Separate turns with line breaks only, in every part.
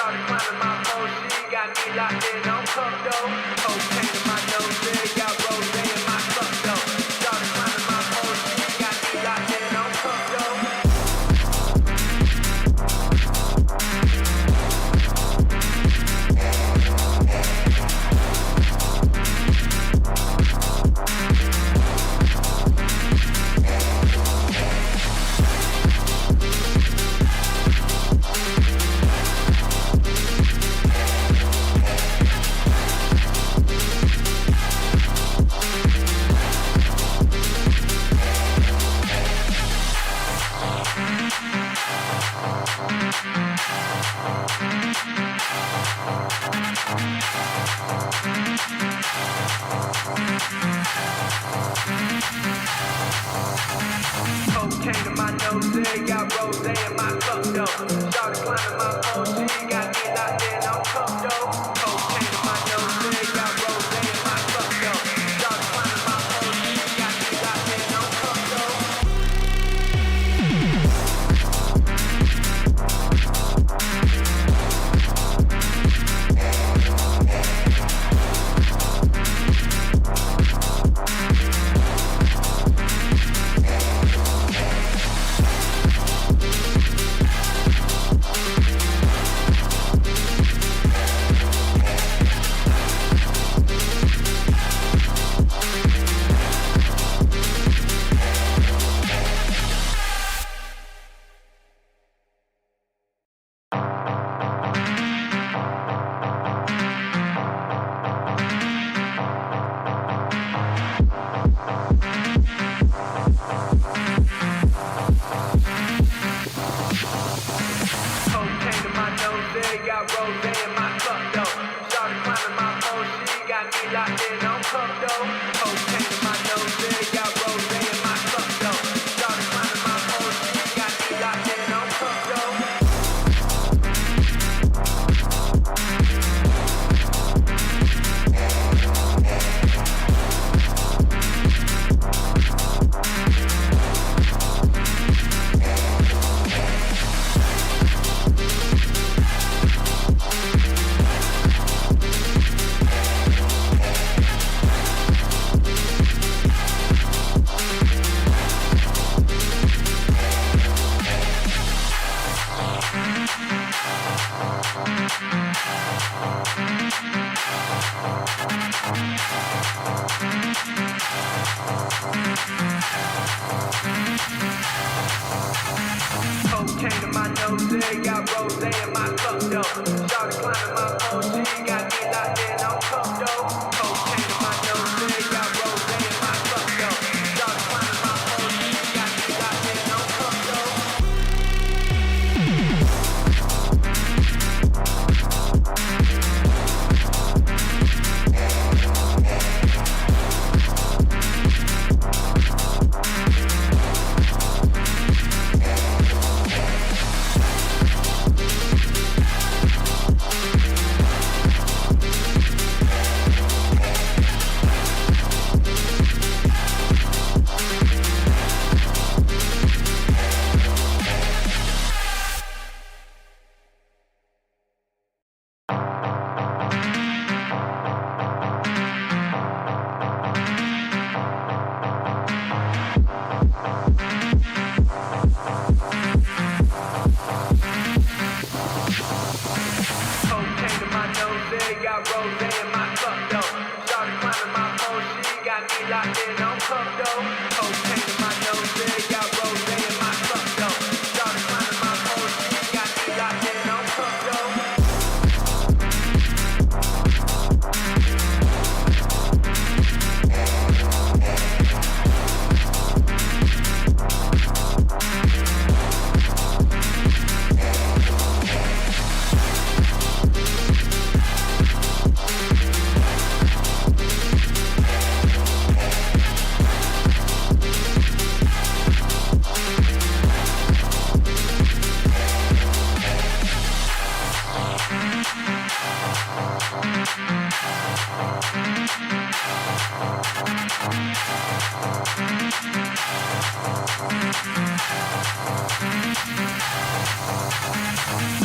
Started climbing my pole, she got me locked in on cup though. Cocaine in my nose, there got rose in my cup though. Started climbing my pole, she got me locked in on cup though. Cocaine in my nose, there got rose in my cup though. Started climbing my pole, she got me locked in on cup though. Cocaine in my nose, there got rose in my cup though. Started climbing my pole, she got me locked in on cup though. Cocaine in my nose, there got rose in my cup though. Started climbing my pole, she got me locked in on cup though. Cocaine in my nose, there got rose in my cup though. Started climbing my pole, she got me locked in on cup though. Cocaine in my nose, there got rose in my cup though. Started climbing my pole, she got me locked in on cup though. Cocaine in my nose, there got rose in my cup though. Started climbing my pole, she got me locked in on cup though. Cocaine in my nose, there got rose in my cup though. Started climbing my pole, she got me locked in on cup though. Cocaine in my nose, there got rose in my cup though. Started climbing my pole, she got me locked in on cup though.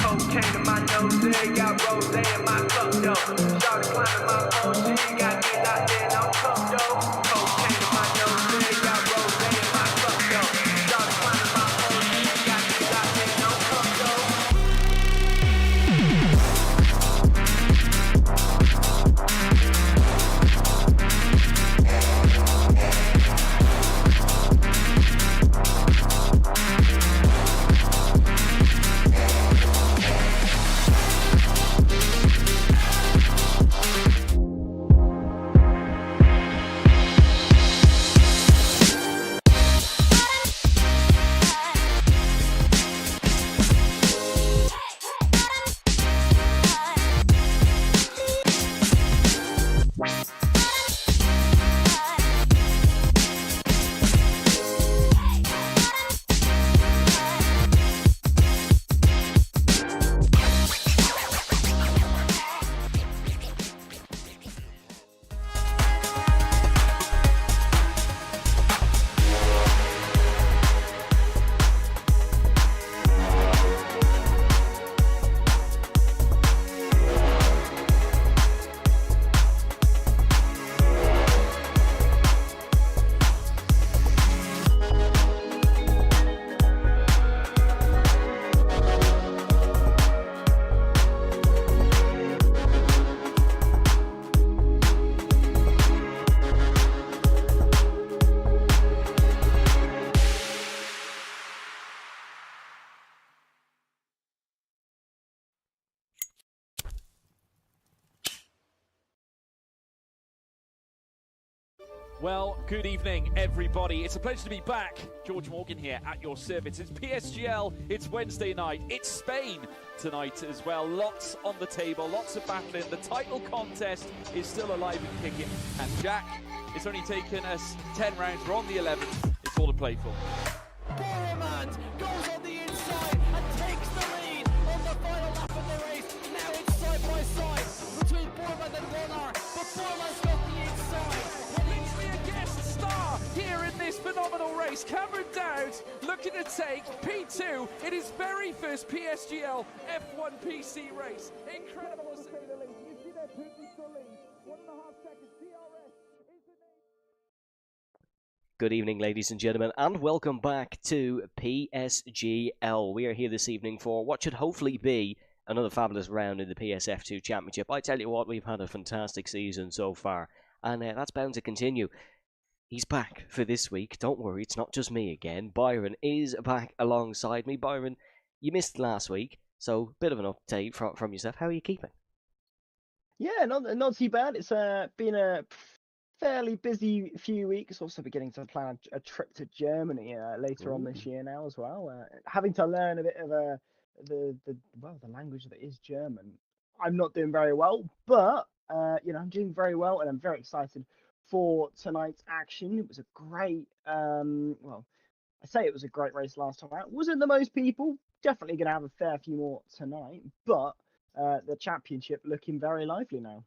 Cocaine in my nose, got rose in my cup though. Started climbing my phone, she got me locked in on cup though. Cocaine in my nose, got rose in my cup though. Started climbing my phone, she got me locked in on cup though.
Well, good evening, everybody. It's a pleasure to be back. George Morgan here at your service. It's PSGL, it's Wednesday night, it's Spain tonight as well. Lots on the table, lots of battling. The title contest is still alive and kicking. And Jack, it's only taken us 10 rounds. We're on the 11th. It's all to play for.
Boromant goes on the inside and takes the lead on the final lap of the race. Now it's side by side between Boromant and Warner, but Boromant's got the inside.
Literally a guest star here in this phenomenal race. Cameron Dowd looking to take P2 in his very first PSGL F1 PC race. Incredible to say the least. You see there, Putin to lead. 1.5 seconds. DRS is the name.
Good evening, ladies and gentlemen, and welcome back to PSGL. We are here this evening for what should hopefully be another fabulous round in the PSF2 Championship. I tell you what, we've had a fantastic season so far, and that's bound to continue. He's back for this week. Don't worry, it's not just me again. Byron is back alongside me. Byron, you missed last week, so bit of an update from yourself. How are you keeping?
Yeah, not too bad. It's been a fairly busy few weeks. Also beginning to plan a trip to Germany later on this year now as well. Having to learn a bit of the language that is German. I'm not doing very well, but I'm doing very well, and I'm very excited for tonight's action. It was a great I say it was a great race last time out. Wasn't the most people. Definitely going to have a fair few more tonight, but the championship looking very lively now.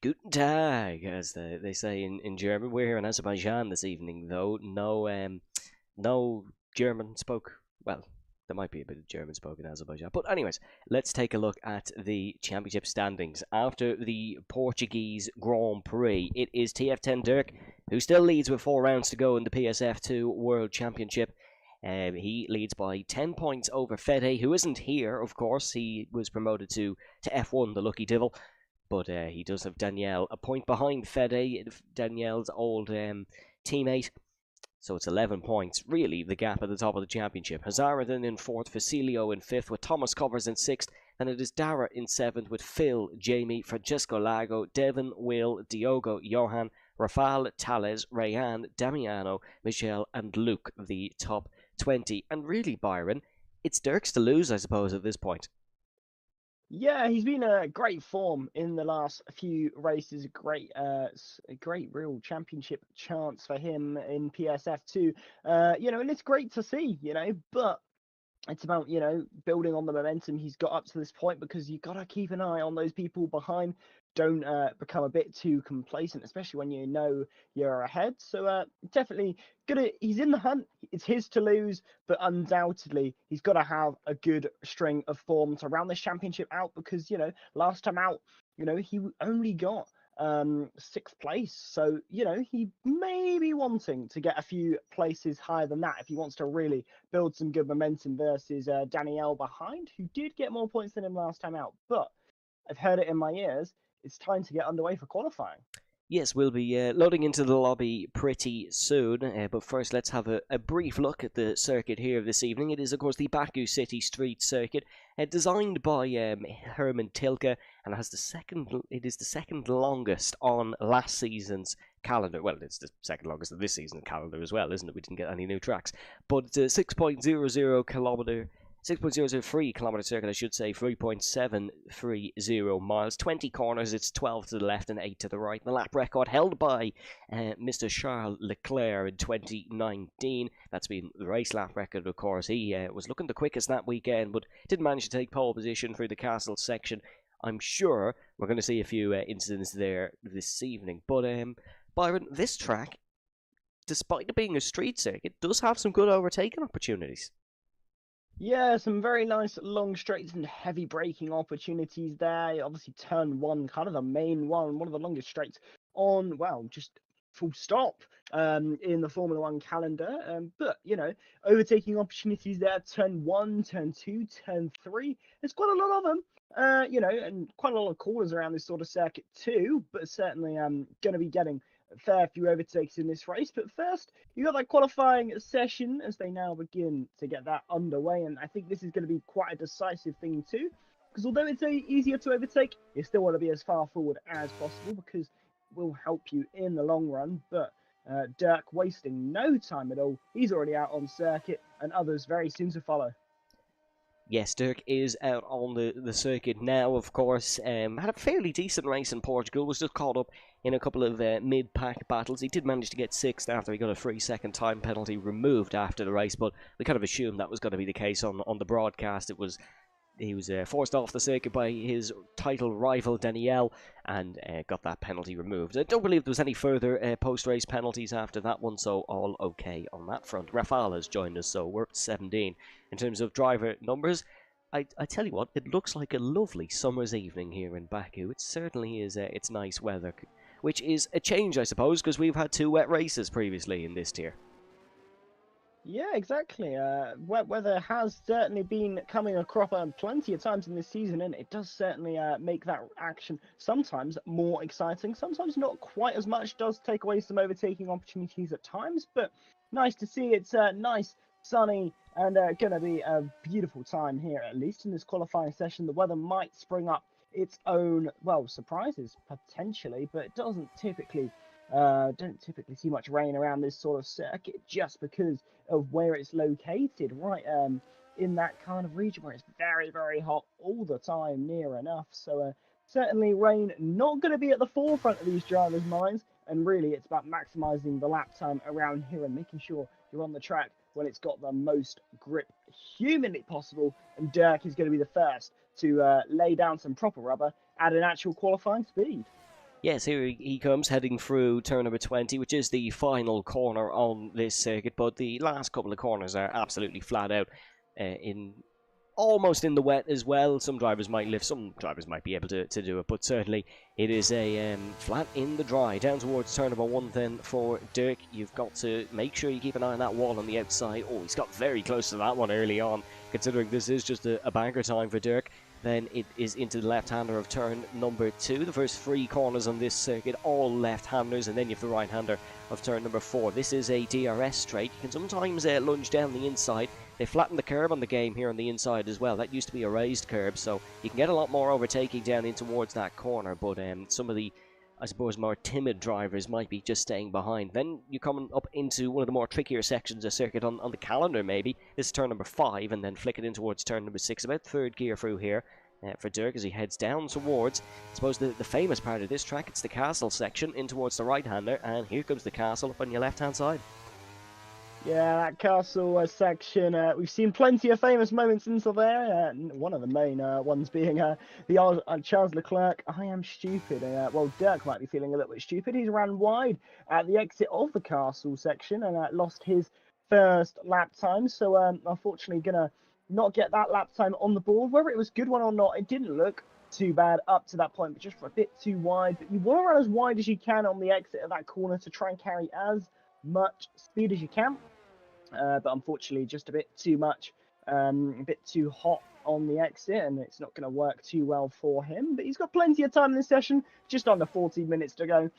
Guten Tag, as they say in German. We're here in Azerbaijan this evening, though. No German spoke. Well, there might be a bit of German spoken in Azerbaijan. But anyways, let's take a look at the championship standings. After the Portuguese Grand Prix, it is TF10 Dirk, who still leads with 4 rounds to go in the PSF2 World Championship. He leads by 10 points over Fede, who isn't here, of course. He was promoted to F1, the lucky devil. But he does have Danielle a point behind Fede, Danielle's old teammate. So it's 11 points, really, the gap at the top of the championship. Hazara then in 4th, Facilio in 5th, with Thomas Covers in 6th. And it is Dara in 7th, with Phil, Jamie, Francesco Lago, Devon, Will, Diogo, Johan, Rafal, Tales, Rayan, Damiano, Michelle, and Luke, the top 20. And really, Byron, it's Dirk's to lose, I suppose, at this point.
Yeah, he's been a great form in the last few races. A great real championship chance for him in PSF2. And it's great to see, but it's about, you know, building on the momentum he's got up to this point, because you got to keep an eye on those people behind. Don't become a bit too complacent, especially when you know you're ahead. So definitely he's in the hunt. It's his to lose, but undoubtedly he's got to have a good string of form to round this championship out, because, you know, last time out, you know, he only got 6th place. So, you know, he may be wanting to get a few places higher than that if he wants to really build some good momentum versus Danielle behind, who did get more points than him last time out. But I've heard it in my ears. It's time to get underway for qualifying.
Yes, we'll be loading into the lobby pretty soon, but first let's have a brief look at the circuit here this evening. It is, of course, the Baku City Street Circuit, designed by Herman Tilke, and it is the second longest on last season's calendar. Well, it's the second longest of this season's calendar as well, isn't it? We didn't get any new tracks, but it's a 6.003 kilometre circuit, I should say, 3.730 miles, 20 corners, it's 12 to the left and 8 to the right. The lap record held by Mr. Charles Leclerc in 2019. That's been the race lap record, of course. He was looking the quickest that weekend, but didn't manage to take pole position through the castle section. I'm sure we're going to see a few incidents there this evening. But, Byron, this track, despite it being a street circuit, does have some good overtaking opportunities.
Yeah, some very nice long straights and heavy braking opportunities there. Obviously, turn 1, kind of the main one of the longest straights on, well, just full stop in the Formula 1 calendar. But, you know, overtaking opportunities there, turn 1, turn 2, turn 3. There's quite a lot of them, you know, and quite a lot of corners around this sort of circuit too. But certainly going to be getting a fair few overtakes in this race. But first, you got that qualifying session as they now begin to get that underway, and I think this is going to be quite a decisive thing too, because although it's easier to overtake, you still want to be as far forward as possible, because it will help you in the long run. But Dirk wasting no time at all. He's already out on circuit, and others very soon to follow.
Yes, Dirk is out on the circuit now, of course. Had a fairly decent race in Portugal, was just caught up in a couple of mid-pack battles. He did manage to get 6th after he got a 3-second time penalty removed after the race, but we kind of assumed that was going to be the case on the broadcast. He was forced off the circuit by his title rival Danielle and got that penalty removed. I don't believe there was any further post-race penalties after that one, so all okay on that front. Rafal has joined us, so we're at 17. In terms of driver numbers, I tell you what, it looks like a lovely summer's evening here in Baku. It certainly is. It's nice weather, which is a change, I suppose, because we've had 2 wet races previously in this tier.
Yeah, exactly. Wet weather has certainly been coming a cropper plenty of times in this season, and it does certainly make that action sometimes more exciting, sometimes not quite as much. Does take away some overtaking opportunities at times, but nice to see. It's nice, sunny, and gonna be a beautiful time here, at least in this qualifying session. The weather might spring up its own, well, surprises potentially, but it doesn't typically don't typically see much rain around this sort of circuit, just because of where it's located, right in that kind of region where it's very, very hot all the time, near enough. So certainly rain not going to be at the forefront of these drivers' minds, and really it's about maximizing the lap time around here and making sure you're on the track when it's got the most grip humanly possible. And Dirk is going to be the first to lay down some proper rubber at an actual qualifying speed.
Yes, here he comes, heading through turn number 20, which is the final corner on this circuit, but the last couple of corners are absolutely flat out, almost in the wet as well. Some drivers might lift, some drivers might be able to do it, but certainly it is a flat in the dry. Down towards turn number 1 then for Dirk. You've got to make sure you keep an eye on that wall on the outside. Oh, he's got very close to that one early on, considering this is just a banker time for Dirk. Then it is into the left-hander of turn number 2. The first 3 corners on this circuit, all left-handers, and then you have the right-hander of turn number 4. This is a DRS straight. You can sometimes lunge down the inside. They flatten the curb on the game here on the inside as well. That used to be a raised curb, so you can get a lot more overtaking down in towards that corner, but some of the, I suppose, more timid drivers might be just staying behind. Then you're coming up into one of the more trickier sections of circuit on the calendar, maybe. This is turn number 5, and then flick it in towards turn number 6. About 3rd gear through here for Dirk as he heads down towards, I suppose, the famous part of this track. It's the castle section in towards the right-hander, and here comes the castle up on your left-hand side.
Yeah, that castle section. We've seen plenty of famous moments into there. One of the main ones being Charles Leclerc. I am stupid. Well, Dirk might be feeling a little bit stupid. He's ran wide at the exit of the castle section and lost his first lap time. So unfortunately, gonna not get that lap time on the board. Whether it was a good one or not, it didn't look too bad up to that point, but just for a bit too wide. But you want to run as wide as you can on the exit of that corner to try and carry as much speed as you can. But unfortunately, just a bit too much, a bit too hot on the exit, and it's not going to work too well for him. But he's got plenty of time in this session, just under 14 minutes to go.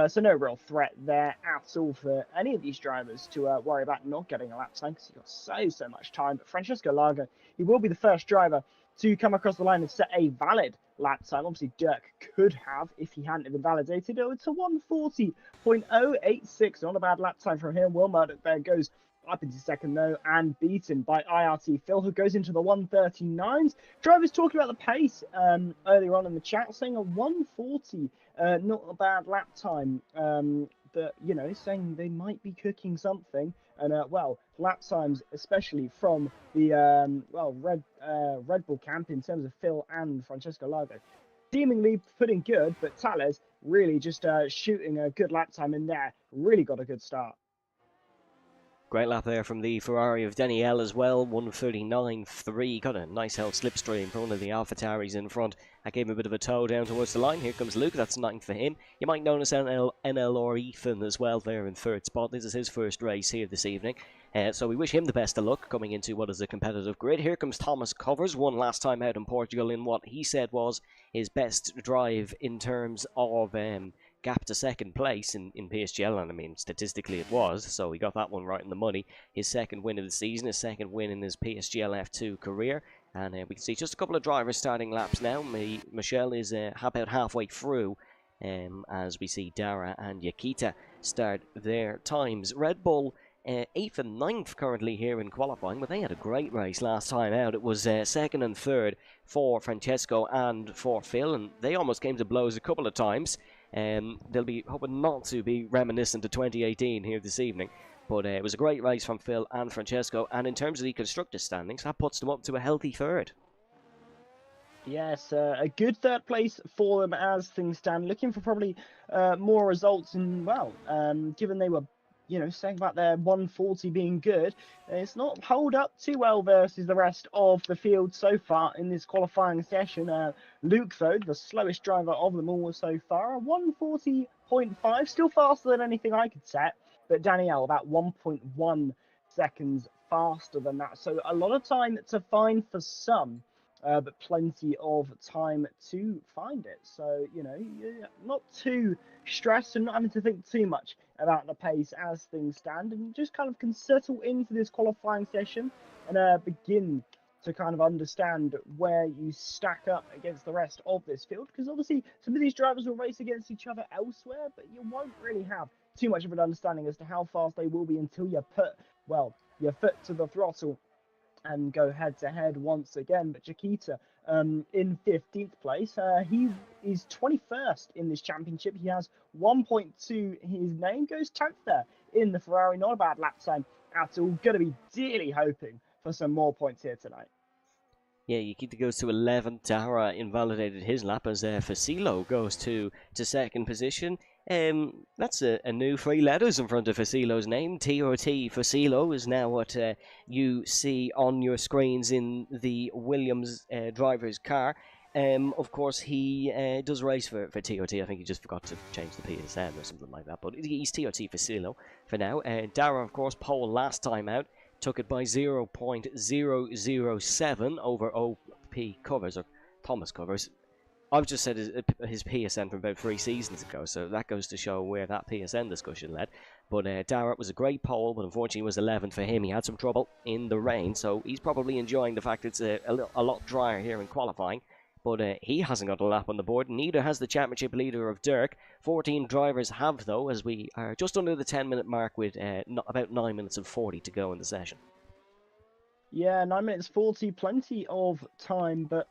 So no real threat there at all for any of these drivers to worry about not getting a lap time, because he's got so much time. But Francesco Lago, he will be the first driver to come across the line and set a valid lap time. Obviously, Dirk could have if he hadn't been validated. Oh, it's a 1:40.086. Not a bad lap time from him. Will Murdoch there goes up into second though, and beaten by IRT Phil, who goes into the 1:39s. Drivers talking about the pace earlier on in the chat, saying a 1:40, not a bad lap time. But you know, saying they might be cooking something. And well, lap times, especially from the Red Bull camp in terms of Phil and Francesco Lago, seemingly putting good, but Tales really just shooting a good lap time in there. Really got a good start.
Great lap there from the Ferrari of Danielle as well, 1:39.3. Got a nice held slipstream from one of the AlphaTauris in front. That gave him a bit of a tow down towards the line. Here comes Luke, that's ninth for him. You might notice NLR Ethan as well there in third spot. This is his first race here this evening. So we wish him the best of luck coming into what is a competitive grid. Here comes Thomas Covers, won last time out in Portugal in what he said was his best drive in terms of gap to second place in PSGL, and I mean statistically it was, so he got that one right in the money. His second win of the season, his second win in his PSGL F2 career, and we can see just a couple of drivers starting laps now. Michelle is about halfway through as we see Dara and Yakita start their times. Red Bull 8th and 9th currently here in qualifying, but they had a great race last time out. It was 2nd and 3rd for Francesco and for Phil, and they almost came to blows a couple of times. They'll be hoping not to be reminiscent of 2018 here this evening. But it was a great race from Phil and Francesco. And in terms of the constructors' standings, that puts them up to a healthy third.
Yes, a good third place for them as things stand. Looking for probably more results. And, well, given they were, you know, saying about their 1:40 being good, it's not hold up too well versus the rest of the field so far in this qualifying session. Luke, though, the slowest driver of them all so far, a 1:40.5, still faster than anything I could set, but Danielle about 1.1 seconds faster than that. So a lot of time to find for some, but plenty of time to find it. So, you know, you're not too stressed and not having to think too much about the pace as things stand, and just kind of can settle into this qualifying session and begin to kind of understand where you stack up against the rest of this field, because obviously some of these drivers will race against each other elsewhere, but you won't really have too much of an understanding as to how fast they will be until you put, well, your foot to the throttle and go head-to-head once again. But Chiquita in 15th place. He is 21st in this championship. He has 1.2 his name. Goes 10th there in the Ferrari. Not a bad lap time at all. Going to be dearly hoping for some more points here tonight.
Yeah, Yakita goes to 11th. Dara invalidated his lap as Facilo goes to second position. That's a new 3 letters in front of Facilo's name. TOT Facilo is now what you see on your screens in the Williams driver's car. Of course, he does race for TOT. I think he just forgot to change the PSN or something like that. But he's TOT Facilo for now. Dara, of course, pole last time out. Took it by 0.007 over OP Covers, or Thomas Covers. I've just said his PSN from about 3 seasons ago, so that goes to show where that PSN discussion led. But Dara was a great pole, but unfortunately was 11th for him. He had some trouble in the rain, so he's probably enjoying the fact it's a lot drier here in qualifying. But he hasn't got a lap on the board, neither has the championship leader of Dirk. 14 drivers have, though, as we are just under the 10-minute mark with about 9 minutes and 40 to go in the session.
Yeah, 9 minutes 40, plenty of time, but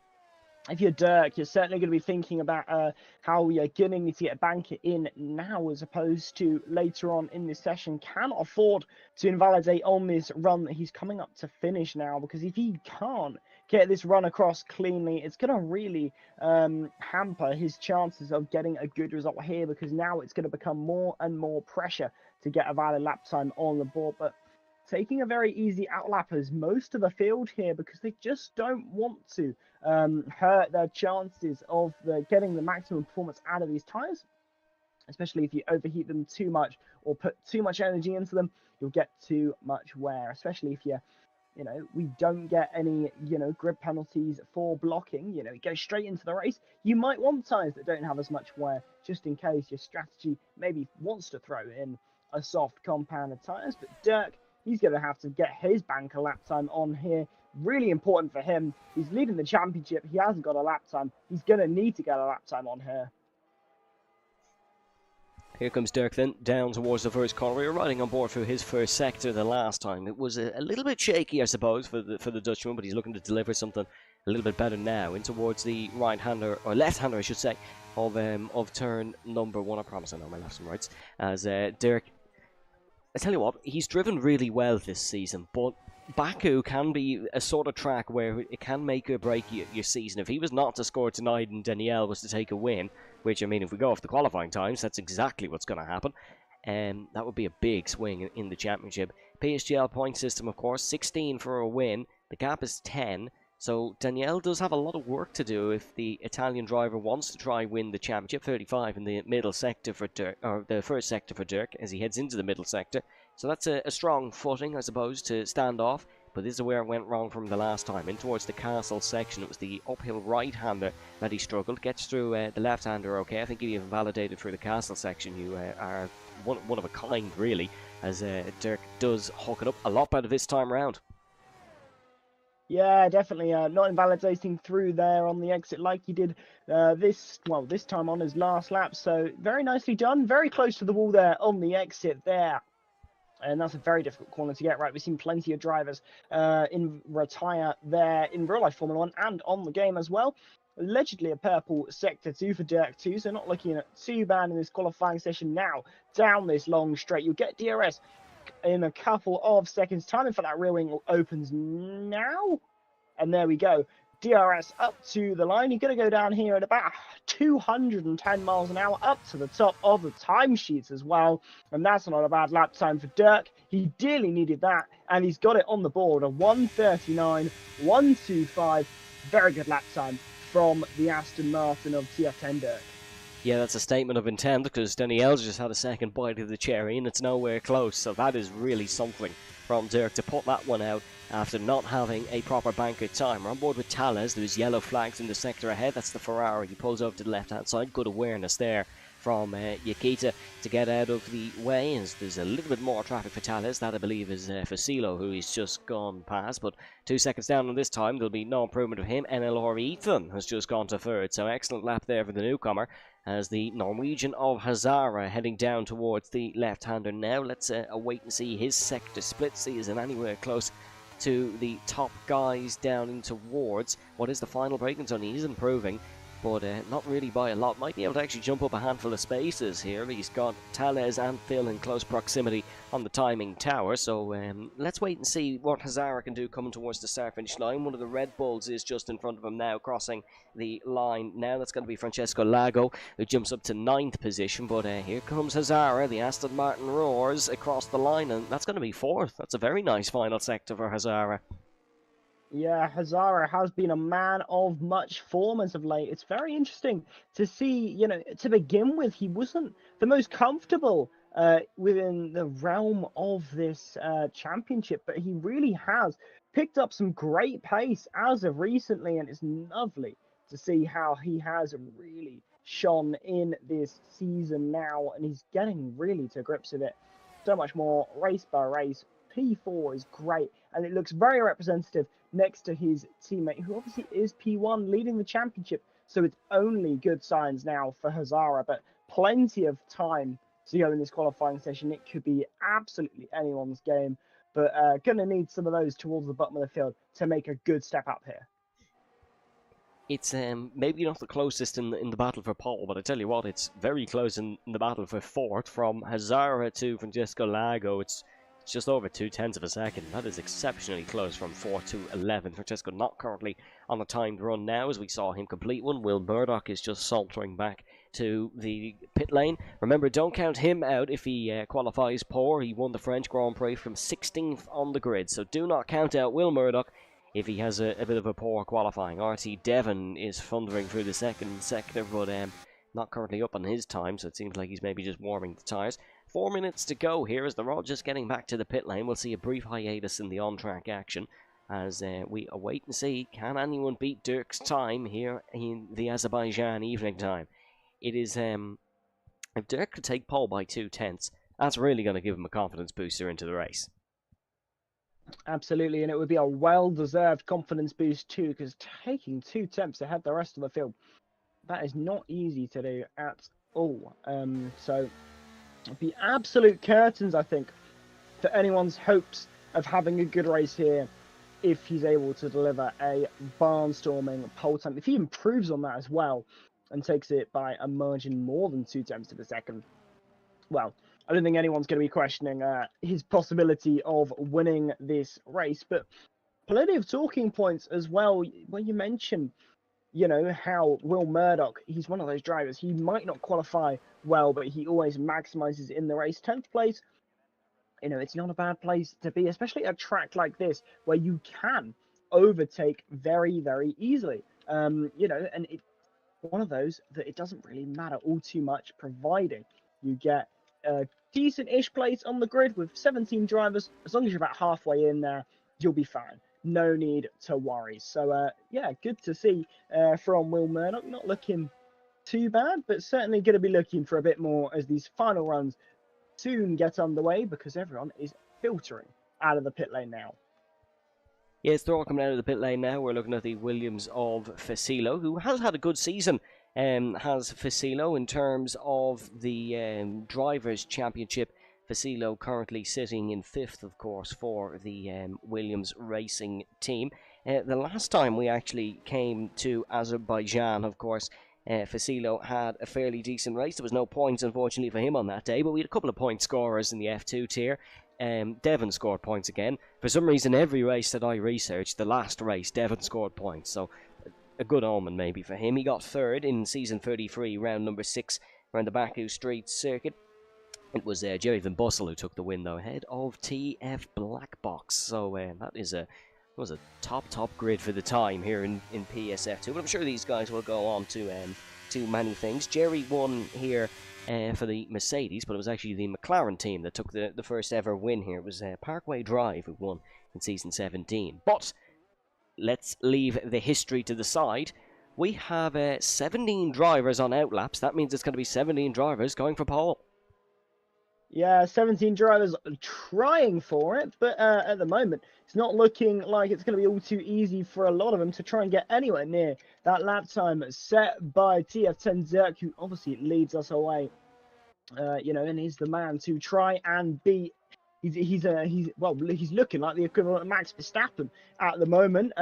if you're Dirk, you're certainly going to be thinking about how you're going to need to get a banker in now as opposed to later on in this session. Cannot afford to invalidate on this run that he's coming up to finish now, because if he can't get this run across cleanly, it's going to really hamper his chances of getting a good result here, because now it's going to become more and more pressure to get a valid lap time on the board. But taking a very easy outlappers most of the field here, because they just don't want to hurt their chances of getting the maximum performance out of these tires, especially if you overheat them too much or put too much energy into them. You'll get too much wear, especially if we don't get any, grip penalties for blocking. You go straight into the race. You might want tires that don't have as much wear, just in case your strategy maybe wants to throw in a soft compounded tires. But Dirk, he's going to have to get his banker lap time on here. Really important for him. He's leading the championship. He hasn't got a lap time. He's going to need to get a lap time on here.
Here comes Dirk then, down towards the first corner. We were riding on board for his first sector the last time. It was a little bit shaky, I suppose, for the Dutchman, but he's looking to deliver something a little bit better now in towards the right-hander, or left-hander, I should say, of turn number 1. I promise I know my lefts and rights. As Dirk, I tell you what, he's driven really well this season, but Baku can be a sort of track where it can make or break your season. If he was not to score tonight and Danielle was to take a win, which, I mean, if we go off the qualifying times, that's exactly what's going to happen. And that would be a big swing in the championship. PSGL point system, of course, 16 for a win. The gap is 10. So Danielle does have a lot of work to do if the Italian driver wants to try win the championship. 35 in the middle sector for Dirk, or the first sector for Dirk, as he heads into the middle sector. So that's a strong footing, I suppose, to stand off. But this is where it went wrong from the last time. In towards the castle section, it was the uphill right-hander that he struggled. Gets through the left-hander okay. I think if you've validated through the castle section, you are one of a kind, really, as Dirk does hook it up a lot better this time round.
Yeah, definitely not invalidating through there on the exit like he did this time on his last lap. So very nicely done. Very close to the wall there on the exit there. And that's a very difficult corner to get right. We've seen plenty of drivers retire there in real life Formula 1 and on the game as well. Allegedly a purple sector 2 for Dirk too, so not looking at too bad in this qualifying session. Now down this long straight, you'll get DRS in a couple of seconds. Timing for that rear wing opens now, and there we go. DRS up to the line. You're going to go down here at about 210 miles an hour up to the top of the timesheets as well. And that's not a bad lap time for Dirk. He dearly needed that, and he's got it on the board. A 1:39.125. Very good lap time from the Aston Martin of TF10 Dirk.
Yeah, that's a statement of intent, because Danielle's just had a second bite of the cherry and it's nowhere close. So that is really something from Dirk to put that one out after not having a proper banker time. We're on board with Tales. There's yellow flags in the sector ahead. That's the Ferrari. He pulls over to the left-hand side. Good awareness there from Yakita to get out of the way. As there's a little bit more traffic for Tales. That, I believe, is Facilo, who he's just gone past. But 2 seconds down on this time, there'll be no improvement of him. NLR Ethan has just gone to third. So excellent lap there for the newcomer, as the Norwegian of Hazara heading down towards the left-hander now. Let's await and see his sector splits. He isn't anywhere close to the top guys down in towards what is the final braking zone. He is improving, but not really by a lot. Might be able to actually jump up a handful of spaces here. He's got Tales and Phil in close proximity on the timing tower, so let's wait and see what Hazara can do coming towards the start finish line. One of the Red Bulls is just in front of him now, crossing the line now. That's going to be Francesco Lago, who jumps up to 9th position, but here comes Hazara. The Aston Martin roars across the line, and that's going to be 4th. That's a very nice final sector for Hazara.
Yeah, Hazara has been a man of much form as of late. It's very interesting to see, to begin with, he wasn't the most comfortable within the realm of this championship, but he really has picked up some great pace as of recently, and it's lovely to see how he has really shone in this season now, and he's getting really to grips with it. So much more race by race. P4 is great, and it looks very representative next to his teammate, who obviously is P1 leading the championship. So it's only good signs now for Hazara, but plenty of time to go in this qualifying session. It could be absolutely anyone's game, but going to need some of those towards the bottom of the field to make a good step up here.
It's maybe not the closest in the battle for pole, but I tell you what, it's very close in the battle for fourth. From Hazara to Francesco Lago, it's just over 0.2 of a second. That is exceptionally close from 4th to 11th. Francesco not currently on a timed run now, as we saw him complete one. Will Murdoch is just sauntering back to the pit lane. Remember, don't count him out if he qualifies poor. He won the French Grand Prix from 16th on the grid, so do not count out Will Murdoch if he has a bit of a poor qualifying. RT Devon is thundering through the second sector, but not currently up on his time, so it seems like he's maybe just warming the tyres. 4 minutes to go here as they're all just getting back to the pit lane. We'll see a brief hiatus in the on-track action as we await and see, can anyone beat Dirk's time here in the Azerbaijan evening time? It is, if Dirk could take pole by 0.2, that's really going to give him a confidence booster into the race.
Absolutely, and it would be a well-deserved confidence boost too, because taking 0.2 ahead the rest of the field, that is not easy to do at all. So it'd be absolute curtains, I think, for anyone's hopes of having a good race here if he's able to deliver a barnstorming pole time. If he improves on that as well and takes it by a margin more than 0.2 of a second, well, I don't think anyone's going to be questioning his possibility of winning this race. But plenty of talking points as well. When you mention, how Will Murdoch, he's one of those drivers. He might not qualify well, but he always maximizes in the race. 10th place, it's not a bad place to be, especially at a track like this where you can overtake very, very easily. And it's one of those that it doesn't really matter all too much, providing you get a decent-ish place on the grid with 17 drivers. As long as you're about halfway in there, you'll be fine. No need to worry. So, good to see from Will Murdoch. Not looking too bad, but certainly going to be looking for a bit more as these final runs soon get underway, because everyone is filtering out of the pit lane now.
Yes, they're all coming out of the pit lane now. We're looking at the Williams of Fasilo, who has had a good season. Has Fasilo in terms of the Drivers' Championship. Fasilo currently sitting in 5th, of course, for the Williams racing team. The last time we actually came to Azerbaijan, of course, Fasilo had a fairly decent race. There was no points, unfortunately, for him on that day, but we had a couple of point scorers in the F2 tier. Devon scored points again. For some reason, every race that I researched, the last race, Devon scored points. So a good omen maybe for him. He got 3rd in season 33, round number 6, around the Baku Street circuit. It was Jerry Van Bussel who took the win, though, ahead of TF Black Box. So that was a top grid for the time here in PSF2. But I'm sure these guys will go on to many things. Jerry won here for the Mercedes, but it was actually the McLaren team that took the first ever win here. It was Parkway Drive who won in season 17. But let's leave the history to the side. We have 17 drivers on outlaps. That means it's going to be 17 drivers going for pole.
Yeah, 17 drivers trying for it, but at the moment, it's not looking like it's going to be all too easy for a lot of them to try and get anywhere near that lap time set by TF10 Dirk, who obviously leads us away, and he's the man to try and beat. He's looking like the equivalent of Max Verstappen at the moment.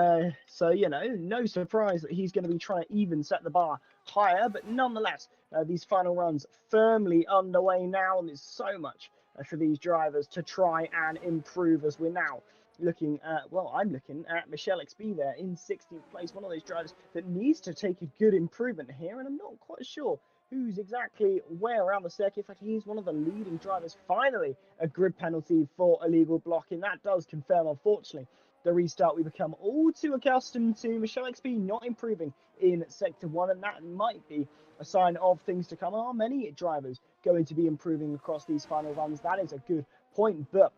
So no surprise that he's going to be trying to even set the bar higher. But nonetheless, these final runs firmly underway now, and there's so much for these drivers to try and improve. As we're now looking at, I'm looking at Michelle XB there in 16th place, one of those drivers that needs to take a good improvement here, and I'm not quite sure who's exactly where around the circuit. In fact, he's one of the leading drivers. Finally, a grid penalty for illegal blocking. That does confirm, unfortunately, the restart we become all too accustomed to. Michelle XB not improving in Sector 1, and that might be a sign of things to come. Are many drivers going to be improving across these final runs? That is a good point, but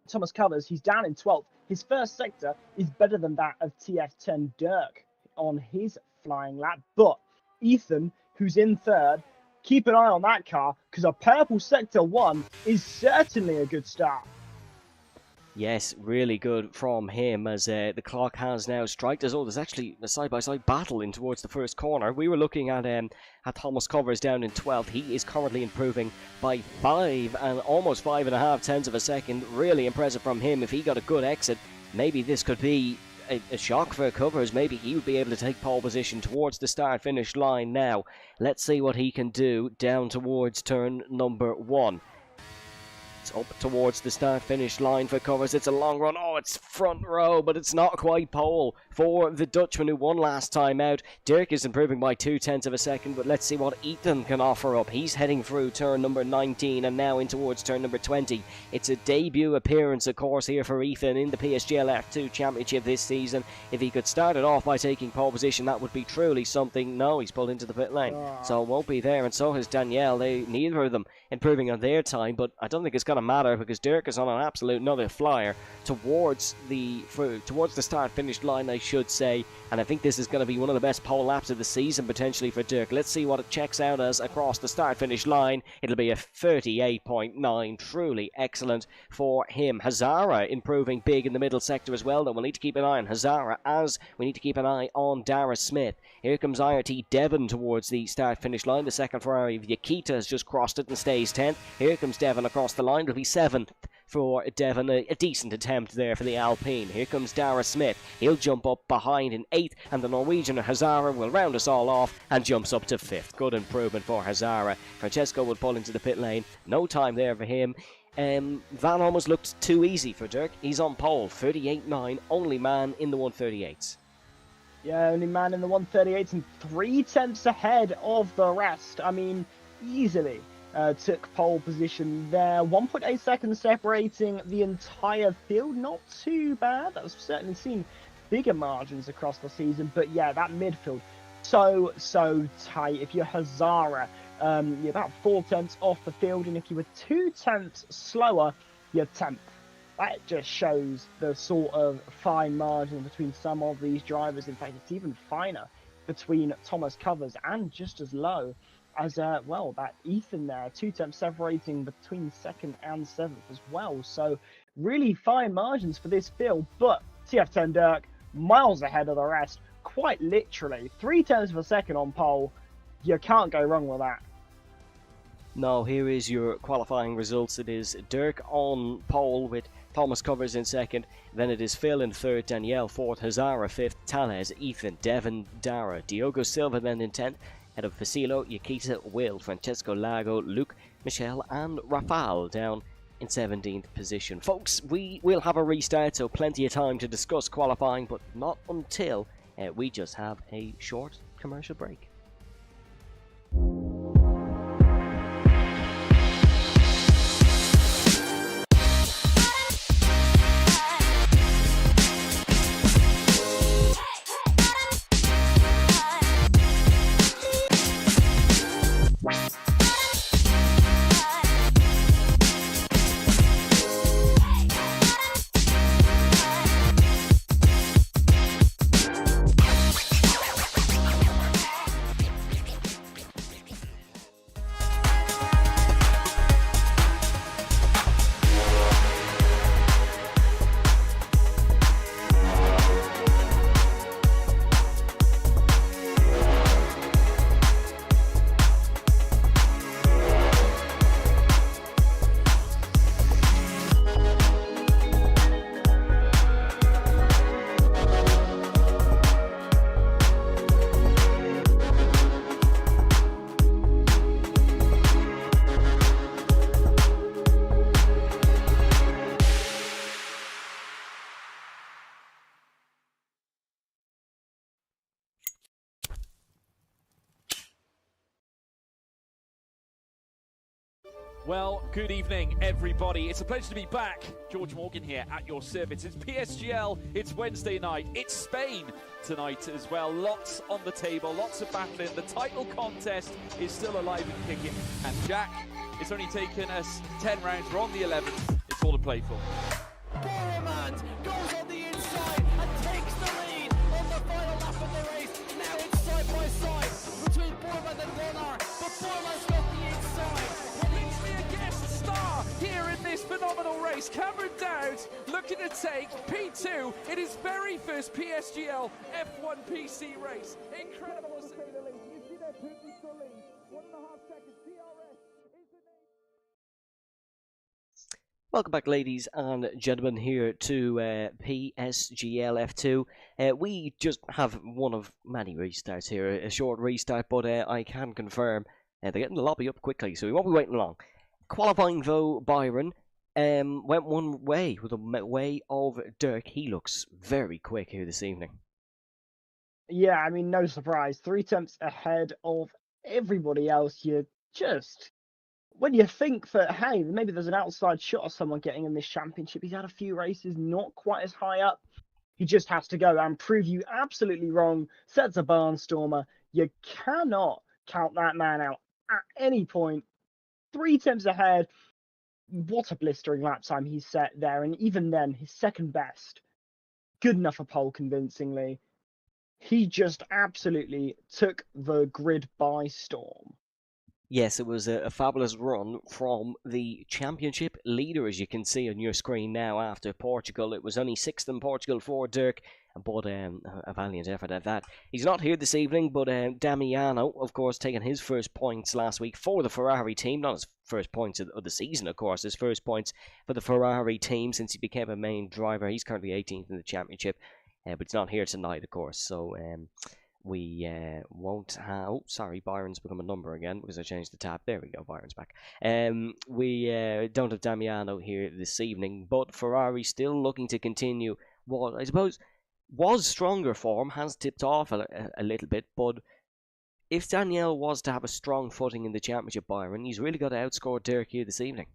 Thomas Covers, he's down in 12th. His first sector is better than that of TF10 Dirk on his flying lap, but Ethan, who's in 3rd, keep an eye on that car, because a purple Sector 1 is certainly a good start.
Yes, really good from him as the clock has now striked us. Oh, there's actually a side-by-side battle in towards the first corner. We were looking at Thomas Covers down in 12th. He is currently improving by 5 and almost 5.5 tenths of a second. Really impressive from him. If he got a good exit, maybe this could be a shock for Covers. Maybe he would be able to take pole position towards the start-finish line now. Let's see what he can do down towards turn number 1. It's up towards the start-finish line for Covers. It's a long run. Oh, it's front row, but it's not quite pole for the Dutchman who won last time out. Dirk is improving by 0.2 of a second, but let's see what Ethan can offer up. He's heading through turn number 19 and now in towards turn number 20. It's a debut appearance, of course, here for Ethan in the PSGL F2 Championship this season. If he could start it off by taking pole position, that would be truly something. No, he's pulled into the pit lane, so it won't be there, and so has Danielle. Neither of them improving on their time, but I don't think it's going to matter because Dirk is on an absolute another flyer towards the start-finish line, I should say, and I think this is going to be one of the best pole laps of the season potentially for Dirk. Let's see what it checks out as across the start-finish line. It'll be a 38.9, truly excellent for him. Hazara improving big in the middle sector as well, though we'll need to keep an eye on Hazara as we need to keep an eye on Dara Smith. Here comes IRT Devon towards the start-finish line. The second Ferrari of Yakita has just crossed it and stays 10th. Here comes Devon across the line. It'll be 7th for Devon. A decent attempt there for the Alpine. Here comes Dara Smith. He'll jump up behind in 8th, and the Norwegian Hazara will round us all off and jumps up to 5th. Good improvement for Hazara. Francesco will pull into the pit lane. No time there for him. That almost looked too easy for Dirk. He's on pole. 38.9. Only man in the 138s.
Yeah, only man in the 138s and 0.3 ahead of the rest. I mean, easily took pole position there. 1.8 seconds separating the entire field. Not too bad. I've certainly seen bigger margins across the season. But yeah, that midfield, so tight. If you're Hazara, you're about 0.4 off the field. And if you were 0.2 slower, you're 10th. That just shows the sort of fine margin between some of these drivers. In fact, it's even finer between Thomas Covers and just as low as, well, that Ethan there. 0.2 separating between 2nd and 7th as well. So really fine margins for this field. But TF10 Dirk, miles ahead of the rest. Quite literally. 0.3 of a second on pole. You can't go wrong with that.
No, here is your qualifying results. It is Dirk on pole with Thomas Covers in 2nd. Then it is Phil in 3rd, Danielle 4th, Hazara 5th, Tales, Ethan, Devon, Dara, Diogo Silva then in 10th. Head of Facilo, Yakita, Will, Francesco Lago, Luke, Michelle and Rafal down in 17th position. Folks, we will have a restart, so plenty of time to discuss qualifying, but not until we just have a short commercial break.
Well, good evening, everybody. It's a pleasure to be back. George Morgan here at your service. It's PSGL, it's Wednesday night, it's Spain tonight as well. Lots on the table, lots of battling. The title contest is still alive and kicking. And Jack, it's only taken us 10 rounds. We're on the 11th. It's all to play for.
Boromant goes on the inside and takes the lead on the final lap of the race. Now it's side by side between Boromant and Warner, but Boromant's got the inside.
A guest star here in this phenomenal race. Cameron Dowd looking to take P2 in his very first PSGL F1 PC race. Incredible to say the least. You see that Putin's still lead. 1.5 seconds. DRS is the name.
Welcome back, ladies and gentlemen, here to PSGL F2. We just have one of many restarts here, a short restart, but I can confirm they're getting the lobby up quickly, so we won't be waiting long. Qualifying, though, Byron went one way, with the way of Dirk. He looks very quick here this evening.
Yeah, I mean, no surprise. 3 tenths ahead of everybody else. You just, when you think that, hey, maybe there's an outside shot of someone getting in this championship, he's had a few races not quite as high up. He just has to go and prove you absolutely wrong. Sets a barnstormer. You cannot count that man out at any point. 3 tenths ahead. What a blistering lap time he set there. And even then, his second best. Good enough for pole convincingly. He just absolutely took the grid by storm.
Yes, it was a fabulous run from the championship leader, as you can see on your screen now, after Portugal. It was only 6th in Portugal for Dirk, but a valiant effort at that. He's not here this evening, but Damiano, of course, taking his first points last week for the Ferrari team. Not his first points of the season, of course, his first points for the Ferrari team since he became a main driver. He's currently 18th in the championship, but he's not here tonight, of course, so we won't have... Oh, sorry, Byron's become a number again because I changed the tab. There we go, Byron's back. We don't have Damiano here this evening, but Ferrari still looking to continue what I suppose was stronger form, has tipped off a little bit, but if Daniel was to have a strong footing in the championship, Byron, he's really got to outscore Dirk here this evening.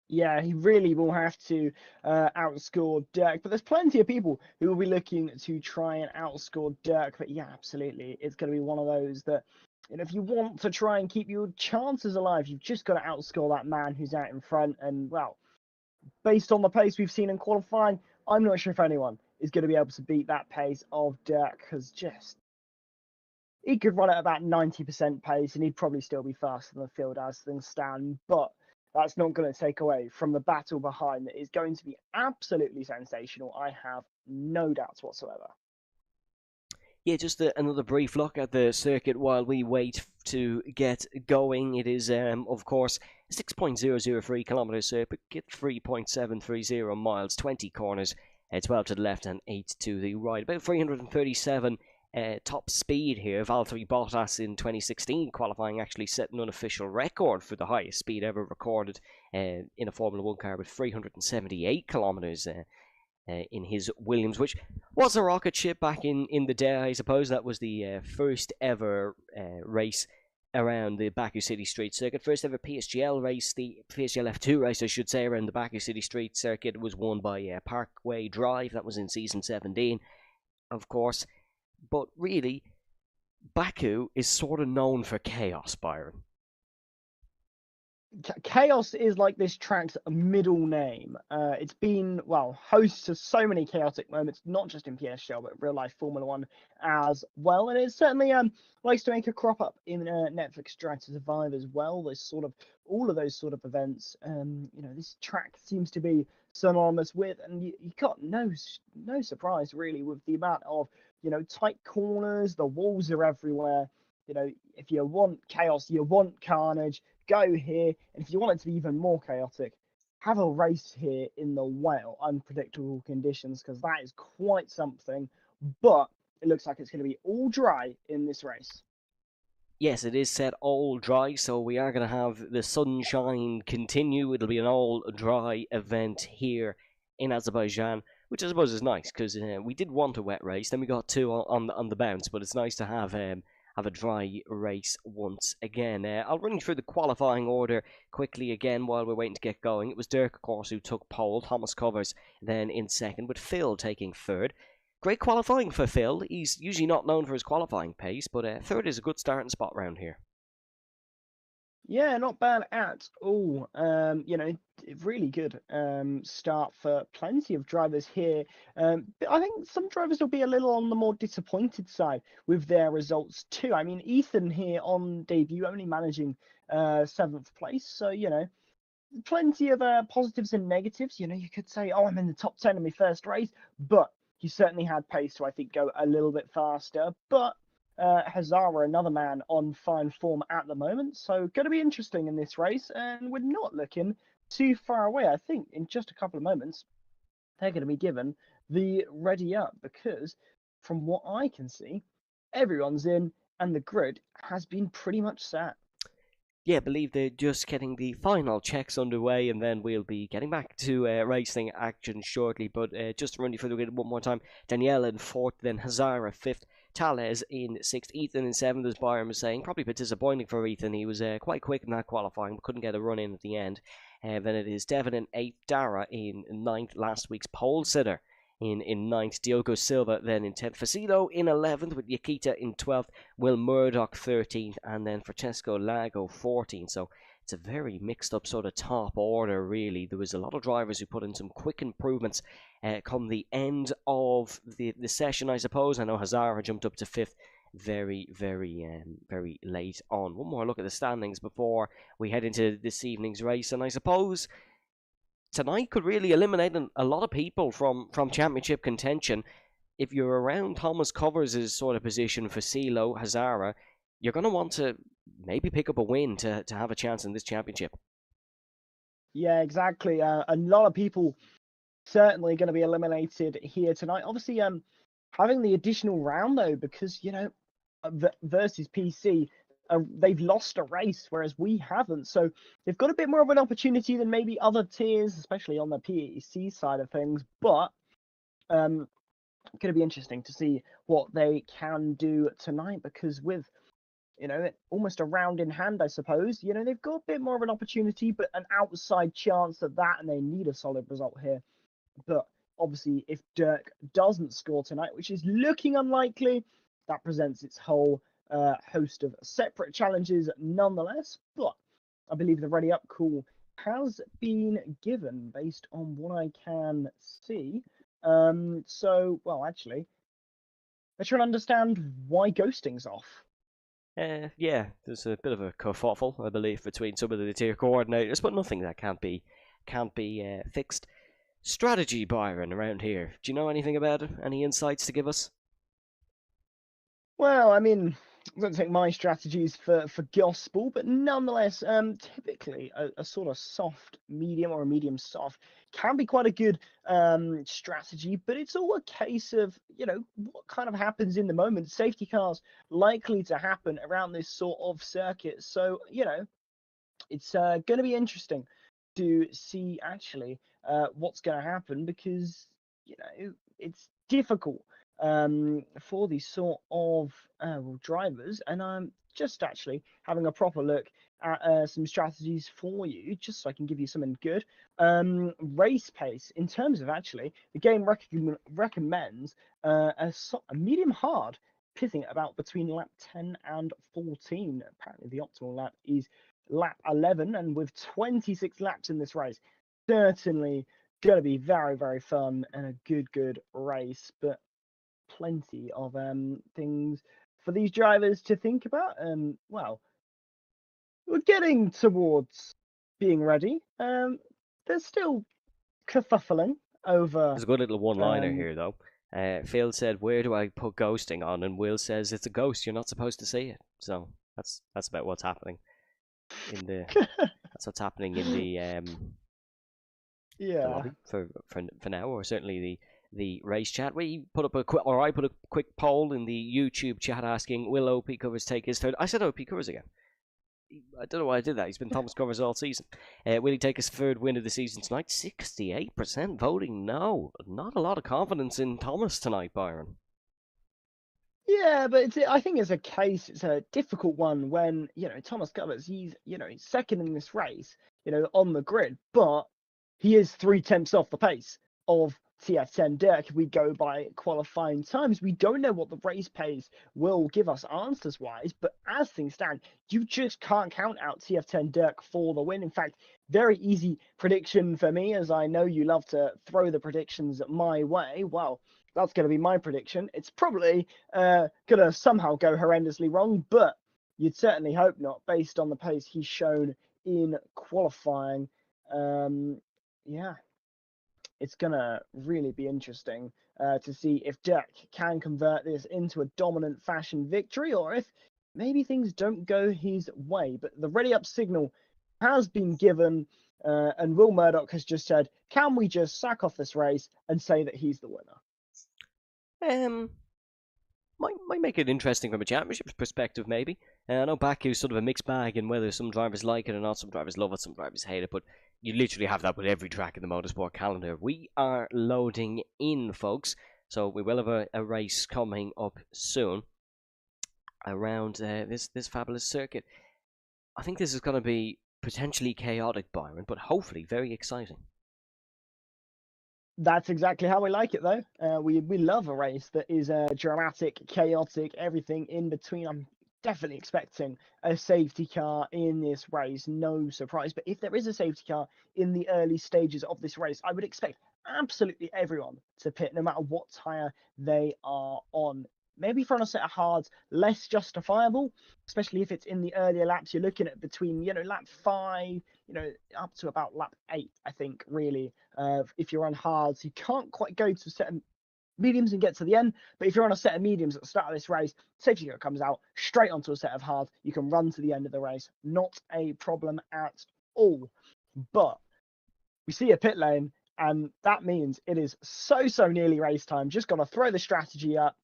Yeah, he really will have to outscore Dirk. But there's plenty of people who will be looking to try and outscore Dirk. But yeah, absolutely. It's going to be one of those that, if you want to try and keep your chances alive, you've just got to outscore that man who's out in front. And, well, based on the pace we've seen in qualifying, I'm not sure if anyone is going to be able to beat that pace of Dirk, because just... he could run at about 90% pace and he'd probably still be faster than the field as things stand. But that's not going to take away from the battle behind that is going to be absolutely sensational. I have no doubts whatsoever.
Yeah, just another brief look at the circuit while we wait to get going. It is, of course, 6.003 kilometres circuit, 3.730 miles, 20 corners, 12 to the left and 8 to the right. About 337 top speed here. Valtteri Bottas in 2016 qualifying actually set an unofficial record for the highest speed ever recorded in a Formula 1 car with 378 kilometres in his Williams, which was a rocket ship back in the day. I suppose that was the first ever race around the Baku City Street circuit. First ever PSGL race, the PSGL F2 race, I should say, around the Baku City Street circuit was won by Parkway Drive. That was in season 17, of course. But really, Baku is sort of known for chaos, Byron.
Chaos is like this track's middle name. It's been, well, host to so many chaotic moments, not just in PSGL, but real life Formula 1 as well. And it certainly likes to make a crop up in Netflix Drive to Survive as well. There's sort of all of those sort of events. This track seems to be synonymous with, and you got no surprise really with the amount of tight corners. The walls are everywhere. If you want chaos, you want carnage, go here. And if you want it to be even more chaotic, have a race here in the well unpredictable conditions, because that is quite something. But it looks like it's going to be all dry in this race.
Yes, it is set all dry, so we are going to have the sunshine continue. It'll be an all dry event here in Azerbaijan, which I suppose is nice, because we did want a wet race, then we got two on the bounce, but it's nice to have a dry race once again. I'll run you through the qualifying order quickly again while we're waiting to get going. It was Dirk, of course, who took pole, Thomas Covers then in second, with Phil taking third. Great qualifying for Phil. He's usually not known for his qualifying pace, but third is a good starting spot round here.
Yeah, not bad at all. Really good start for plenty of drivers here. But I think some drivers will be a little on the more disappointed side with their results too. I mean, Ethan here on debut only managing 7th place, so plenty of positives and negatives. You could say, oh, I'm in the top 10 in my first race, but he certainly had pace to, I think, go a little bit faster. But Hazara, another man on fine form at the moment, so going to be interesting in this race, and we're not looking too far away. I think in just a couple of moments, they're going to be given the ready up because, from what I can see, everyone's in and the grid has been pretty much set.
Yeah, I believe they're just getting the final checks underway, and then we'll be getting back to racing action shortly. But just to run you through the grid one more time: Danielle in fourth, then Hazara fifth, Tales in sixth, Ethan in seventh, as Byron was saying. Probably a bit disappointing for Ethan. He was quite quick in that qualifying, but couldn't get a run in at the end. Then it is Devon in eighth, Dara in ninth, last week's pole sitter in ninth, Diogo Silva then in 10th, Facilo in 11th, with Yakita in 12th, Will Murdoch 13th, and then Francesco Lago 14th. So it's a very mixed up sort of top order, really. There was a lot of drivers who put in some quick improvements come the end of the session, I suppose. I know Hazara jumped up to 5th very late on. One more look at the standings before we head into this evening's race, and I suppose tonight could really eliminate a lot of people from championship contention. If you're around Thomas Covers' sort of position for CeeLo, Hazara, you're going to want to maybe pick up a win to have a chance in this championship.
Yeah, exactly. A lot of people certainly going to be eliminated here tonight. Obviously, having the additional round though, because versus PC, they've lost a race, whereas we haven't. So they've got a bit more of an opportunity than maybe other tiers, especially on the PEC side of things. But going to be interesting to see what they can do tonight, because with almost a round in hand, I suppose, they've got a bit more of an opportunity, but an outside chance at that, and they need a solid result here. But obviously, if Dirk doesn't score tonight, which is looking unlikely, that presents its whole host of separate challenges nonetheless. But I believe the ready up call has been given based on what I can see. Actually, let's try and understand why ghosting's off.
Yeah, there's a bit of a kerfuffle, I believe, between some of the tier coordinators, but nothing that can't be fixed. Strategy, Byron, around here. Do you know anything about it? Any insights to give us?
Well, I mean, I don't think my strategies for gospel, but nonetheless, typically a sort of soft medium or a medium soft can be quite a good strategy, but it's all a case of, what kind of happens in the moment. Safety cars likely to happen around this sort of circuit. So, it's going to be interesting to see actually what's going to happen, because, it's difficult for these sort of drivers, and I'm just actually having a proper look at some strategies for you, just so I can give you something good. Race pace, in terms of actually, the game recommends a medium hard, pitting at about between lap 10 and 14. Apparently the optimal lap is lap 11, and with 26 laps in this race, certainly going to be very fun and a good race. But plenty of things for these drivers to think about. Well, we're getting towards being ready. There's still kerfuffling over.
There's a good little one-liner here, though. Phil said, "Where do I put ghosting on?" And Will says, "It's a ghost. You're not supposed to see it." So that's about what's happening in the. That's what's happening in the the lobby for now, or certainly the race chat. We put up I put a quick poll in the YouTube chat asking, will OP Covers take his third? I said OP Covers again. I don't know why I did that. He's been Thomas Covers all season. Will he take his third win of the season tonight? 68% voting no. Not a lot of confidence in Thomas tonight, Byron.
Yeah, but I think it's a difficult one when, Thomas Covers, he's second in this race, on the grid, but he is 3/10 off the pace of TF10 Dirk. If we go by qualifying times, we don't know what the race pace will give us answers wise, but as things stand, you just can't count out TF10 Dirk for the win. In fact, very easy prediction for me, as I know you love to throw the predictions my way. Well, that's going to be my prediction. It's probably going to somehow go horrendously wrong, but you'd certainly hope not, based on the pace he's shown in qualifying. Yeah, it's going to really be interesting to see if Dirk can convert this into a dominant fashion victory, or if maybe things don't go his way. But the ready up signal has been given. And Will Murdoch has just said, can we just sack off this race and say that he's the winner?
Might make it interesting from a championship perspective, maybe. I know Baku's sort of a mixed bag, and whether some drivers like it or not, some drivers love it, some drivers hate it, but you literally have that with every track in the motorsport calendar. We are loading in, folks, so we will have a race coming up soon around this fabulous circuit. I think this is going to be potentially chaotic, Byron, but hopefully very exciting.
That's exactly how we like it, though. We love a race that is dramatic, chaotic, everything in between. I'm definitely expecting a safety car in this race, no surprise. But if there is a safety car in the early stages of this race, I would expect absolutely everyone to pit, no matter what tyre they are on. Maybe for on a set of hards, less justifiable, especially if it's in the earlier laps. You're looking at between, lap 5, up to about lap 8, I think, really. If you're on hards, you can't quite go to a set of mediums and get to the end. But if you're on a set of mediums at the start of this race, safety car comes out straight onto a set of hards. You can run to the end of the race. Not a problem at all. But we see a pit lane, and that means it is so nearly race time. Just got to throw the strategy up,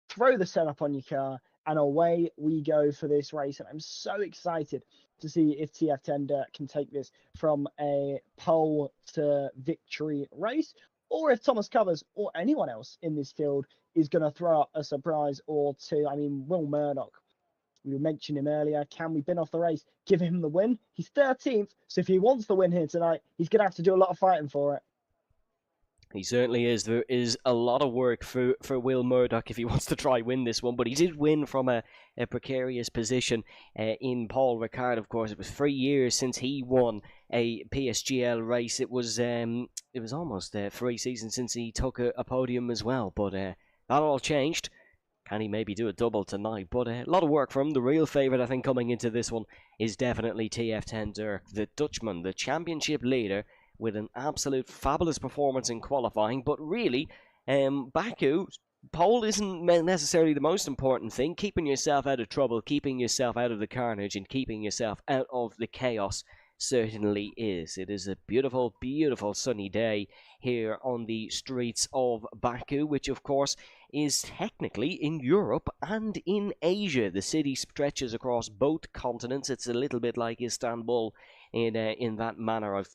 throw the setup on your car, and away we go for this race. And I'm so excited to see if TF10 Dirt can take this from a pole to victory race, or if Thomas Covers or anyone else in this field is going to throw up a surprise or two. I mean, Will Murdoch, we mentioned him earlier. Can we bin off the race? Give him the win. He's 13th, so if he wants the win here tonight, he's going to have to do a lot of fighting for it.
He certainly is. There is a lot of work for Will Murdoch if he wants to try win this one, but he did win from a precarious position in Paul Ricard. Of course, it was 3 years since he won a PSGL race. It was almost 3 seasons since he took a podium as well, but that all changed. Can he maybe do a double tonight? But a lot of work for him. The real favourite, I think, coming into this one is definitely TF10 Dirk, the Dutchman, the championship leader, with an absolute fabulous performance in qualifying. But really, Baku, pole isn't necessarily the most important thing. Keeping yourself out of trouble, keeping yourself out of the carnage, and keeping yourself out of the chaos certainly is. It is a beautiful, beautiful sunny day here on the streets of Baku, which of course is technically in Europe and in Asia. The city stretches across both continents. It's a little bit like Istanbul in that manner, of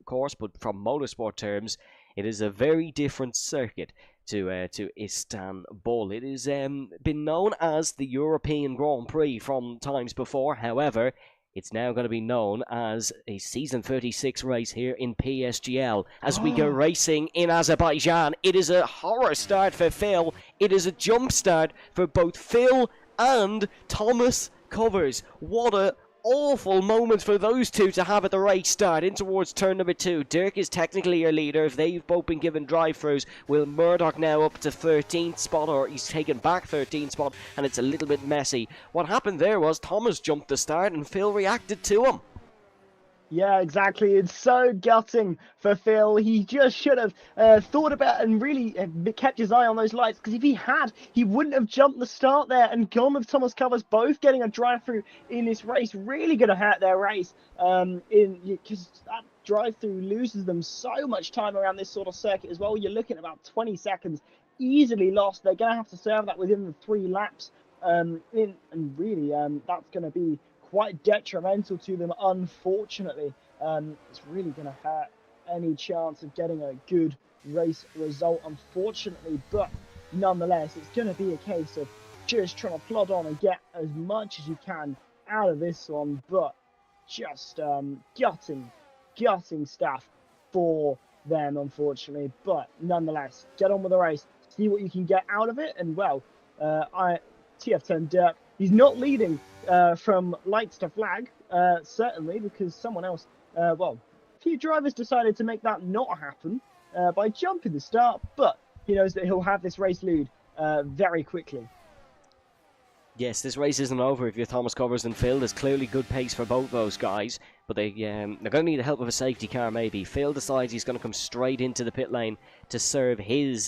course, but from motorsport terms, it is a very different circuit to Istanbul. It has been known as the European Grand Prix from times before. However, it's now going to be known as a Season 36 race here in PSGL as we go racing in Azerbaijan. It is a horror start for Phil. It is a jump start for both Phil and Thomas Covers. What a awful moment for those two to have at the race start in towards turn number 2. Dirk is technically your leader. They've both been given drive-throughs. Will Murdoch now up to 13th spot, or he's taken back 13th spot, and it's a little bit messy. What happened there was Thomas jumped the start and Phil reacted to him.
Yeah, exactly. It's so gutting for Phil. He just should have thought about and really kept his eye on those lights, because if he had, he wouldn't have jumped the start there and gone with Thomas Covers both getting a drive-through in this race. Really going to hurt their race because that drive-through loses them so much time around this sort of circuit as well. You're looking at about 20 seconds easily lost. They're going to have to serve that within the 3 laps. And really, that's going to be quite detrimental to them, unfortunately. It's really going to hurt any chance of getting a good race result, unfortunately. But nonetheless, it's going to be a case of just trying to plod on and get as much as you can out of this one. But just gutting stuff for them, unfortunately. But nonetheless, get on with the race, see what you can get out of it. And well, TF10 Dirk, he's not leading from lights to flag, certainly, because someone else, a few drivers decided to make that not happen by jumping the start, but he knows that he'll have this race lead very quickly.
Yes, this race isn't over if you're Thomas Covers and Phil. There's clearly good pace for both those guys. but they're going to need the help of a safety car maybe. Phil decides he's going to come straight into the pit lane to serve his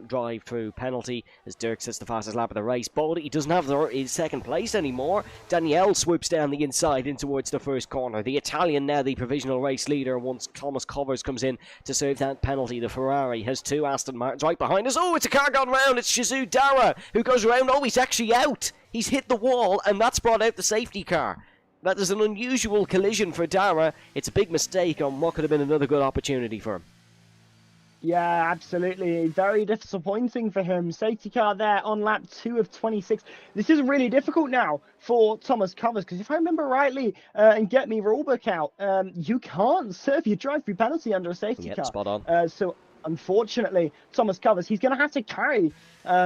drive-through penalty as Dirk sets the fastest lap of the race. But he doesn't have his second place anymore. Danielle swoops down the inside in towards the first corner. The Italian now the provisional race leader once Thomas Covers comes in to serve that penalty. The Ferrari has 2 Aston Martins right behind us. Oh, it's a car gone round. It's Shizu Dara who goes around. Oh, he's actually out. He's hit the wall, and that's brought out the safety car. That is an unusual collision for Dara. It's a big mistake on what could have been another good opportunity for him.
Yeah, absolutely. Very disappointing for him. Safety car there on lap 2 of 26. This is really difficult now for Thomas Covers, because if I remember rightly, and get me rulebook out, you can't serve your drive-through penalty under a safety car.
Spot on.
So unfortunately, Thomas Covers, he's going to have to carry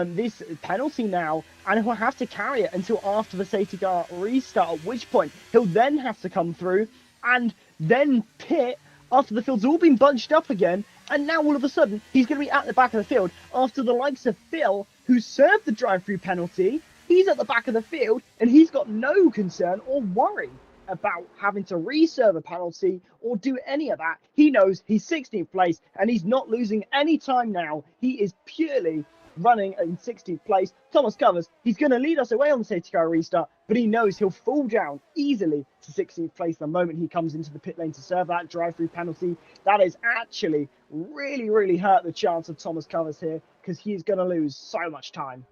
this penalty now, and he'll have to carry it until after the safety car restart, at which point he'll then have to come through and then pit after the field's all been bunched up again, and now all of a sudden he's going to be at the back of the field after the likes of Phil, who served the drive-through penalty. He's at the back of the field, and he's got no concern or worry about having to reserve a penalty or do any of that. He knows he's 16th place, and he's not losing any time now. He is purely running in 16th place. Thomas Covers, he's going to lead us away on the safety car restart, but he knows he'll fall down easily to 16th place the moment he comes into the pit lane to serve that drive-through penalty. That is actually really, really hurt the chance of Thomas Covers here, because he is going to lose so much time.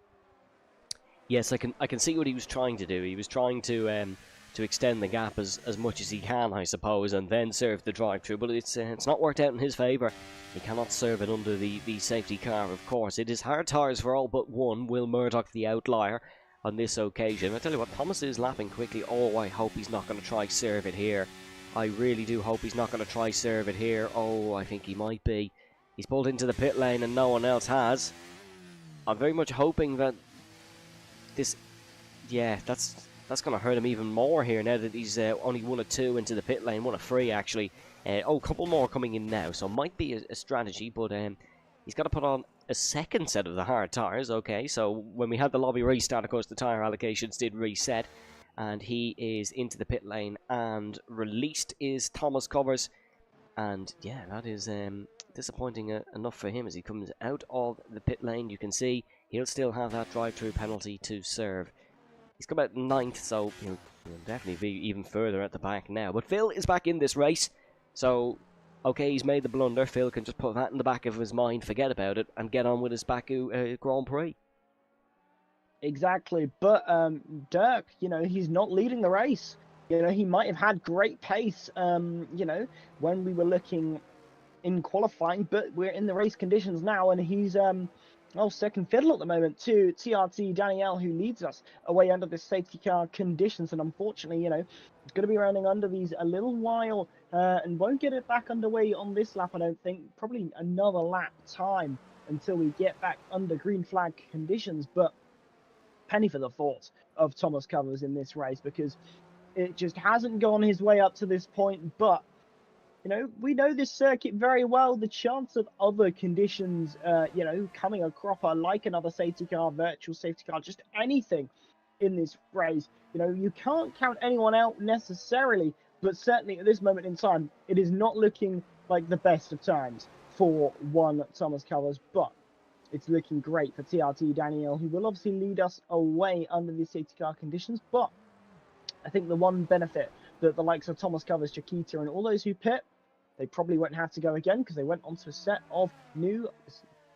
Yes, I can see what he was trying to do. He was trying to extend the gap as much as he can, I suppose, and then serve the drive-through, but it's not worked out in his favour. He cannot serve it under the safety car, of course. It is hard tyres for all but one. Will Murdoch the outlier on this occasion. I tell you what, Thomas is lapping quickly. Oh, I hope he's not going to try serve it here. I really do hope he's not going to try serve it here. Oh, I think he might be. He's pulled into the pit lane and no one else has. I'm very much hoping that this... Yeah, that's going to hurt him even more here now that he's only 1 or 2 into the pit lane. 1 or 3, actually. A couple more coming in now, so might be a strategy, but he's got to put on a second set of the hard tyres. Okay, so when we had the lobby restart, of course, the tyre allocations did reset, and he is into the pit lane, and released is Thomas Covers. And yeah, that is disappointing enough for him as he comes out of the pit lane. You can see he'll still have that drive-through penalty to serve. He's come out 9th, so he'll definitely be even further at the back now. But Phil is back in this race, so okay, he's made the blunder. Phil can just put that in the back of his mind, forget about it, and get on with his Baku Grand Prix.
Exactly, but Dirk, he's not leading the race. He might have had great pace, when we were looking in qualifying, but we're in the race conditions now, and he's second fiddle at the moment to TRT Danielle, who leads us away under the safety car conditions, and unfortunately, he's going to be running under these a little while, and won't get it back underway on this lap, I don't think. Probably another lap time until we get back under green flag conditions, but penny for the thought of Thomas Covers in this race, because it just hasn't gone his way up to this point. But we know this circuit very well. The chance of other conditions, coming a cropper, like another safety car, virtual safety car, just anything in this race, you can't count anyone out necessarily, but certainly at this moment in time, it is not looking like the best of times for one Thomas Covers, but it's looking great for TRT Danielle, who will obviously lead us away under the safety car conditions. But I think the one benefit that the likes of Thomas Covers, Chiquita, and all those who pit, they probably won't have to go again, because they went onto a set of new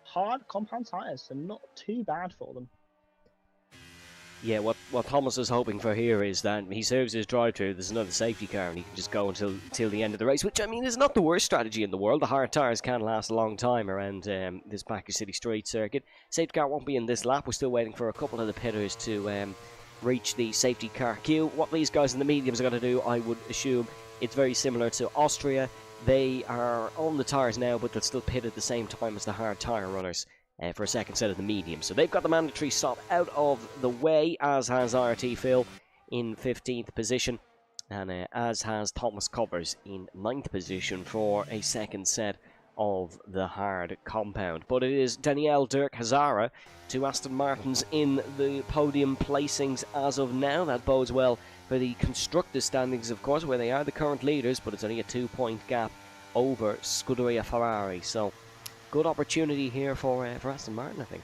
hard compound tyres, so not too bad for them.
Yeah, what Thomas is hoping for here is that he serves his drive-through, there's another safety car, and he can just go until the end of the race, which, I mean, is not the worst strategy in the world. The hard tyres can last a long time around this Baku City Street circuit. Safety car won't be in this lap. We're still waiting for a couple of the pitters to reach the safety car queue. What these guys in the mediums are going to do, I would assume, it's very similar to Austria. They are on the tyres now, but they'll still pit at the same time as the hard tyre runners for a second set of the medium. So they've got the mandatory stop out of the way, as has RT Phil in 15th position, and as has Thomas Covers in 9th position for a second set of the hard compound. But it is Danielle Dirk Hazara to Aston Martin's in the podium placings as of now. That bodes well for the constructors' standings, of course, where they are the current leaders, but it's only a 2-point gap over Scuderia Ferrari. So, good opportunity here for Aston Martin, I think.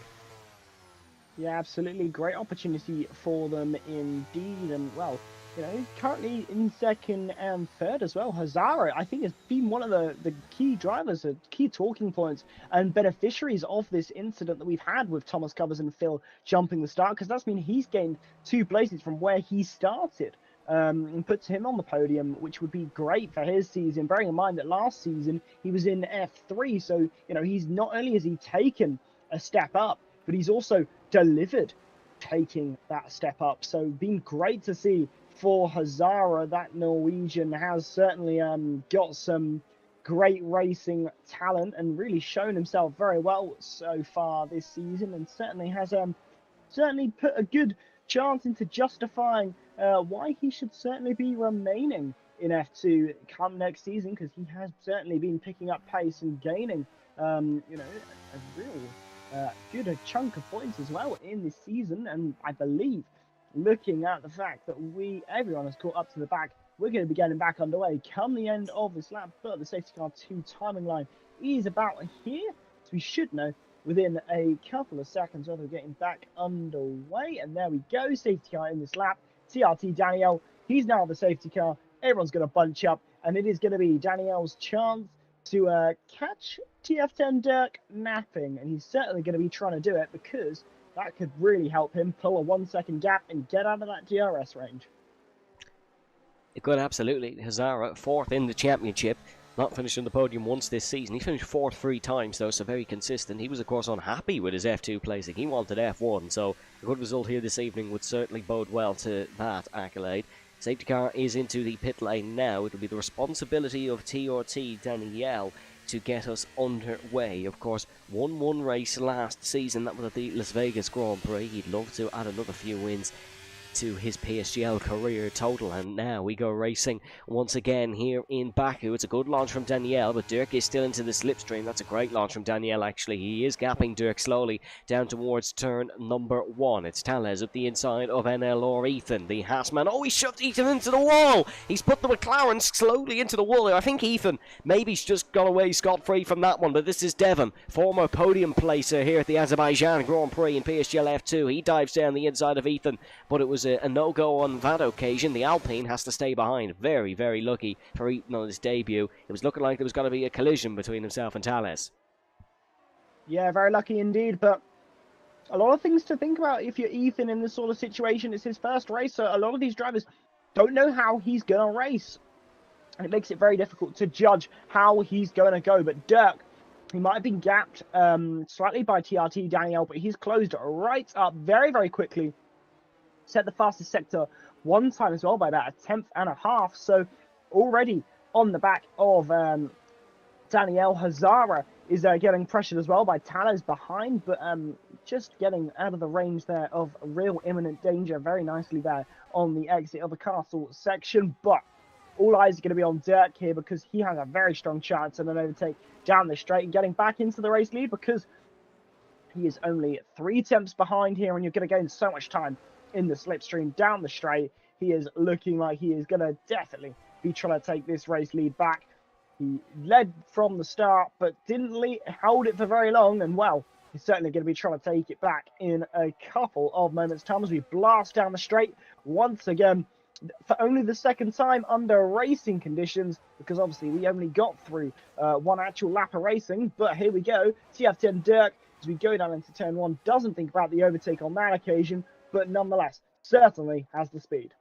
Yeah, absolutely. Great opportunity for them indeed. And, well, you know, currently in second and third as well. Hazara, I think, has been one of the key drivers, the key talking points and beneficiaries of this incident that we've had with Thomas Covers and Phil jumping the start, because that's mean he's gained 2 places from where he started. And puts him on the podium, which would be great for his season, bearing in mind that last season he was in F3. So, you know, he's not only has he taken a step up, but he's also delivered taking that step up. So been great to see for Hazara. That Norwegian has certainly got some great racing talent and really shown himself very well so far this season, and certainly has certainly put a good chance into justifying why he should certainly be remaining in F2 come next season, because he has certainly been picking up pace and gaining you know, a real good chunk of points as well in this season. And I believe, looking at the fact that everyone has caught up to the back, we're going to be getting back underway come the end of this lap. But the safety car 2 timing line is about here, so we should know within a couple of seconds whether we're getting back underway. And there we go, safety car in this lap. TRT Danielle, he's now the safety car. Everyone's going to bunch up, and it is going to be Danielle's chance to catch TF10 Dirk napping, and he's certainly going to be trying to do it, because that could really help him pull a 1-second gap and get out of that DRS range.
It could, absolutely. Hazara, 4th in the championship, not finished on the podium once this season. He finished 4th 3 times, though, so very consistent. He was, of course, unhappy with his F2 placing. He wanted F1, so a good result here this evening would certainly bode well to that accolade. Safety car is into the pit lane now. It'll be the responsibility of TRT Danielle to get us underway. Of course, won 1 race last season. That was at the Las Vegas Grand Prix. He'd love to add another few wins to his PSGL career total, and now we go racing once again here in Baku. It's a good launch from Danielle, but Dirk is still into the slipstream. That's a great launch from Danielle, actually. He is gapping Dirk slowly down towards turn number 1. It's Tales up the inside of NLR Ethan, the Haasman. Oh, he shoved Ethan into the wall! He's put the McLaren slowly into the wall. I think Ethan maybe's just got away scot-free from that one, but this is Devon, former podium placer here at the Azerbaijan Grand Prix in PSGL F2. He dives down the inside of Ethan, but it was a no-go on that occasion. The Alpine has to stay behind. Very, very lucky for Ethan on his debut. It was looking like there was going to be a collision between himself and Tales.
Yeah, very lucky indeed, but a lot of things to think about if you're Ethan in this sort of situation. It's his first race, so a lot of these drivers don't know how he's going to race, and it makes it very difficult to judge how he's going to go. But Dirk, he might have been gapped slightly by TRT Danielle, but he's closed right up very, very quickly. Set the fastest sector 1 time as well by about 1/10.5. So already on the back of Danielle, Hazara is getting pressured as well by Tales behind, but just getting out of the range there of real imminent danger very nicely there on the exit of the castle section. But all eyes are going to be on Dirk here, because he has a very strong chance of an overtake down the straight and getting back into the race lead, because he is only 3 tenths behind here, and you're going to gain so much time in the slipstream down the straight. He is looking like he is going to definitely be trying to take this race lead back. He led from the start, but didn't hold it for very long, and well, he's certainly going to be trying to take it back in a couple of moments' time as we blast down the straight once again for only the 2nd time under racing conditions, because obviously we only got through 1 actual lap of racing. But here we go, TF10 Dirk, as we go down into turn 1, doesn't think about the overtake on that occasion, but nonetheless, certainly has the speed.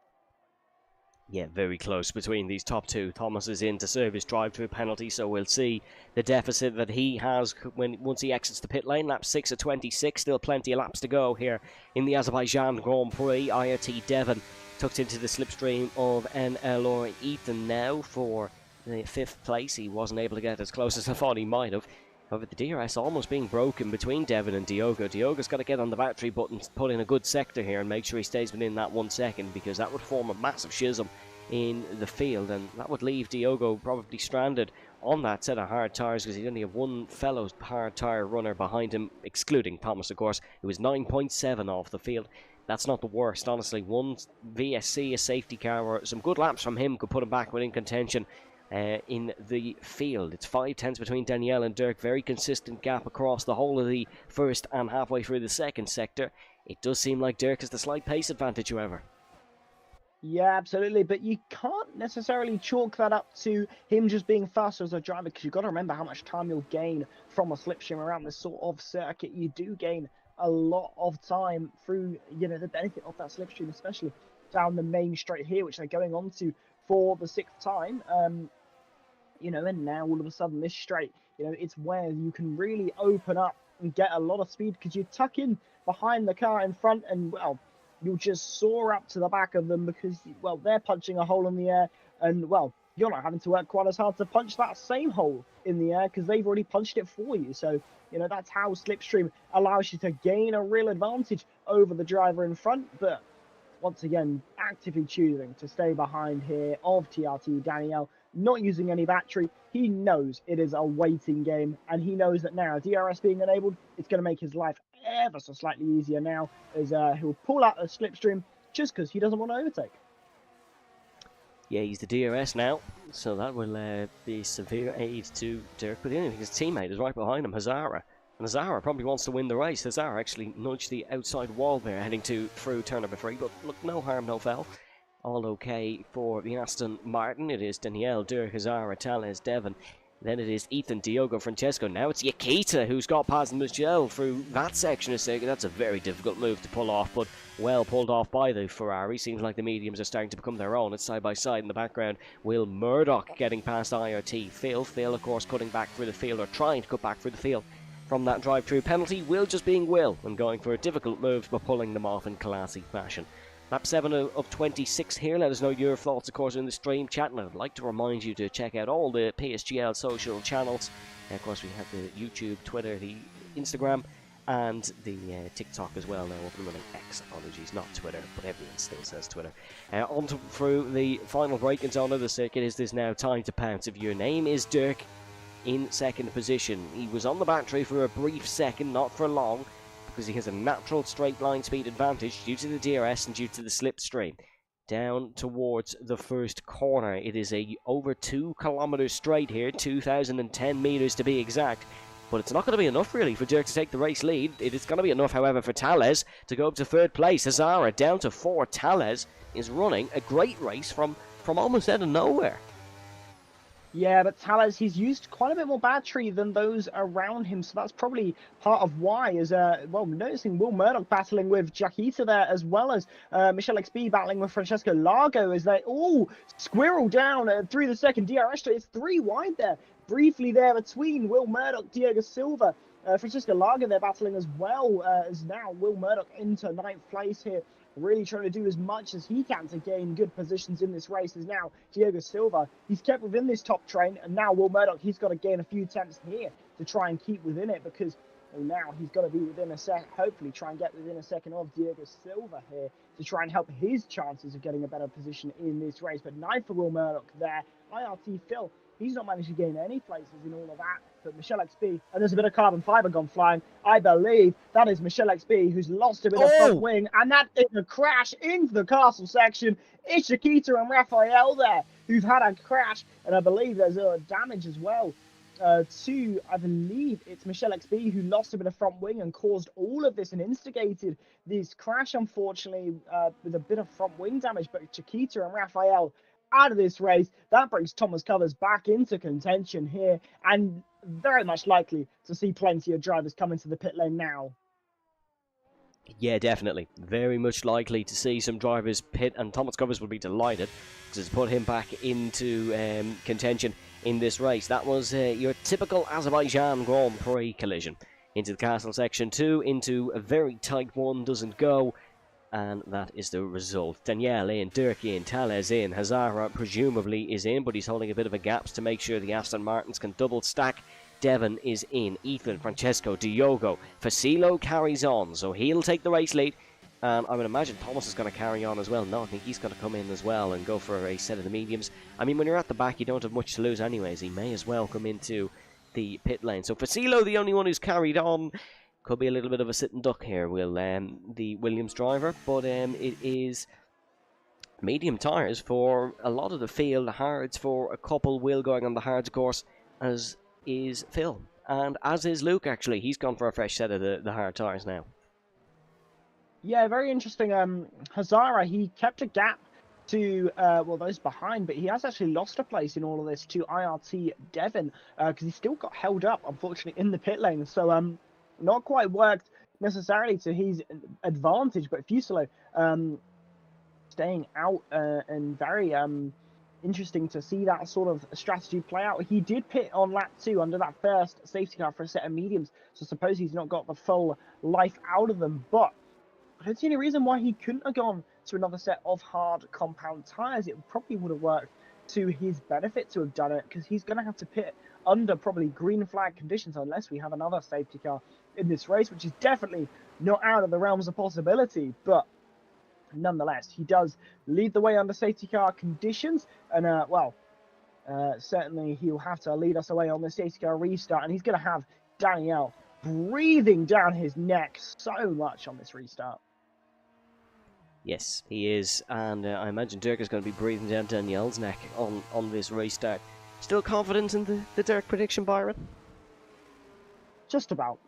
Yeah, very close between these top 2. Thomas is in to serve his drive-through penalty, so we'll see the deficit that he has once he exits the pit lane. Lap 6 of 26, still plenty of laps to go here in the Azerbaijan Grand Prix. IRT Devon tucked into the slipstream of NLR Ethan now for the 5th place. He wasn't able to get as close as I thought he might have. However, the DRS almost being broken between Devon and Diogo. Diogo's got to get on the battery button, put in a good sector here and make sure he stays within that 1 second, because that would form a massive schism in the field, and that would leave Diogo probably stranded on that set of hard tyres, because he'd only have one fellow hard tyre runner behind him, excluding Thomas, of course, who was 9.7 off the field. That's not the worst, honestly. One VSC, a safety car, or some good laps from him could put him back within contention in the field. It's 5 tenths between Danielle and Dirk. Very consistent gap across the whole of the first and halfway through the second sector. It does seem like Dirk has the slight pace advantage, however.
Yeah, absolutely, but you can't necessarily chalk that up to him just being faster as a driver, because you've got to remember how much time you'll gain from a slipstream around this sort of circuit. You do gain a lot of time through, you know, the benefit of that slipstream, especially down the main straight here, which they're going on to for the 6th time. You know, and now all of a sudden this straight, you know, it's where you can really open up and get a lot of speed, because you tuck in behind the car in front and, well, you'll just soar up to the back of them, because, well, they're punching a hole in the air, and, well, you're not having to work quite as hard to punch that same hole in the air, because they've already punched it for you. So, you know, that's how slipstream allows you to gain a real advantage over the driver in front. But once again, actively choosing to stay behind here of TRT Danielle, not using any battery. He knows it is a waiting game, and he knows that now, DRS being enabled, it's going to make his life ever so slightly easier now, as he'll pull out a slipstream just because he doesn't want to overtake.
Yeah, he's the DRS now, so that will be severe aid to Dirk. But the only thing, his teammate is right behind him, Hazara. And Hazara probably wants to win the race. Hazara actually nudged the outside wall there, heading through turn number 3. But look, no harm, no foul. All okay for the Aston Martin. It is Danielle, Dirk, Hazara, Tales, Devon. Then it is Ethan, Diogo, Francesco. Now it's Yakita who's got past Michel through that section of circuit. That's a very difficult move to pull off, but well pulled off by the Ferrari. Seems like the mediums are starting to become their own. It's side by side in the background. Will Murdoch getting past IRT. Phil, of course, cutting back through the field, or trying to cut back through the field from that drive-through penalty. Will just being Will and going for difficult moves, but pulling them off in classy fashion. Lap 7 of 26 here. Let us know your thoughts, of course, in the stream chat. And I'd like to remind you to check out all the PSGL social channels. And of course, we have the YouTube, Twitter, the Instagram, and the TikTok as well. Now, up and running X, apologies, not Twitter, but everyone still says Twitter. On through the final braking zone of the circuit. Is this now time to pounce? If your name is Dirk, in second position. He was on the battery for a brief second, not for long, because he has a natural straight line speed advantage due to the DRS and due to the slipstream. Down towards the first corner. It is a over 2 kilometres straight here, 2,010 metres to be exact. But it's not going to be enough, really, for Dirk to take the race lead. It is going to be enough, however, for Tales to go up to 3rd place. Hazara down to 4. Tales is running a great race from almost out of nowhere.
Yeah, but Tales, he's used quite a bit more battery than those around him, so that's probably part of why. Is well, noticing Will Murdoch battling with Jaquita there, as well as Michelle XB battling with Francesco Largo, as they all squirrel down through the second DRS straight. It's 3 wide there, briefly there between Will Murdoch, Diego Silva, Francesco Largo. They're battling as well, as now Will Murdoch into 9th place here. Really trying to do as much as he can to gain good positions in this race. As now Diego Silva, he's kept within this top train, and now Will Murdoch, he's got to gain a few attempts here to try and keep within it, because now he's got to be within a sec, hopefully try and get within a second of Diego Silva here to try and help his chances of getting a better position in this race. But 9 for Will Murdoch there. IRT Phil, he's not managed to gain any places in all of that. But Michelle XB, and there's a bit of carbon fibre gone flying. I believe that is Michelle XB, who's lost a bit of front wing, and that is a crash into the castle section. It's Chiquita and Raphael there who've had a crash, and I believe there's damage as well to, I believe it's Michelle XB, who lost a bit of front wing and caused all of this and instigated this crash, unfortunately, with a bit of front wing damage. But Chiquita and Raphael out of this race. That brings Thomas Covers back into contention here, and very much likely to see plenty of drivers come into the pit lane now.
Yeah, definitely. Very much likely to see some drivers pit, and Thomas Covers will be delighted to put him back into contention in this race. That was your typical Azerbaijan Grand Prix collision. Into the castle section 2, into a very tight one, doesn't go. And that is the result. Danielle in, Dirk in, Tales in, Hazara presumably is in, but he's holding a bit of a gap to make sure the Aston Martins can double stack. Devon is in, Ethan, Francesco, Diogo, Fasilo carries on, so he'll take the race lead. And I would imagine Thomas is going to carry on as well. No, I think he's going to come in as well and go for a set of the mediums. I mean, when you're at the back, you don't have much to lose anyways. He may as well come into the pit lane. So Fasilo, the only one who's carried on, could be a little bit of a sitting duck here, will the Williams driver. But it is medium tyres for a lot of the field. The hards for a couple will going on the hards course, as is Phil. And as is Luke, actually. He's gone for a fresh set of the hard tyres now.
Yeah, very interesting. Hazara, he kept a gap to those behind, but he has actually lost a place in all of this to IRT Devon because he still got held up, unfortunately, in the pit lane. So not quite worked necessarily to his advantage, but Fusilo staying out and very interesting to see that sort of strategy play out. He did pit on lap 2 under that first safety car for a set of mediums, so I suppose he's not got the full life out of them, but I don't see any reason why he couldn't have gone to another set of hard compound tyres. It probably would have worked to his benefit to have done it, because he's going to have to pit under probably green flag conditions unless we have another safety car in this race, which is definitely not out of the realms of possibility. But nonetheless, he does lead the way under safety car conditions, and certainly he'll have to lead us away on the safety car restart, and he's going to have Danielle breathing down his neck so much on this restart.
Yes, he is, and I imagine Dirk is going to be breathing down Danielle's neck on this restart. Still confident in the Dirk prediction, Byron?
Just about.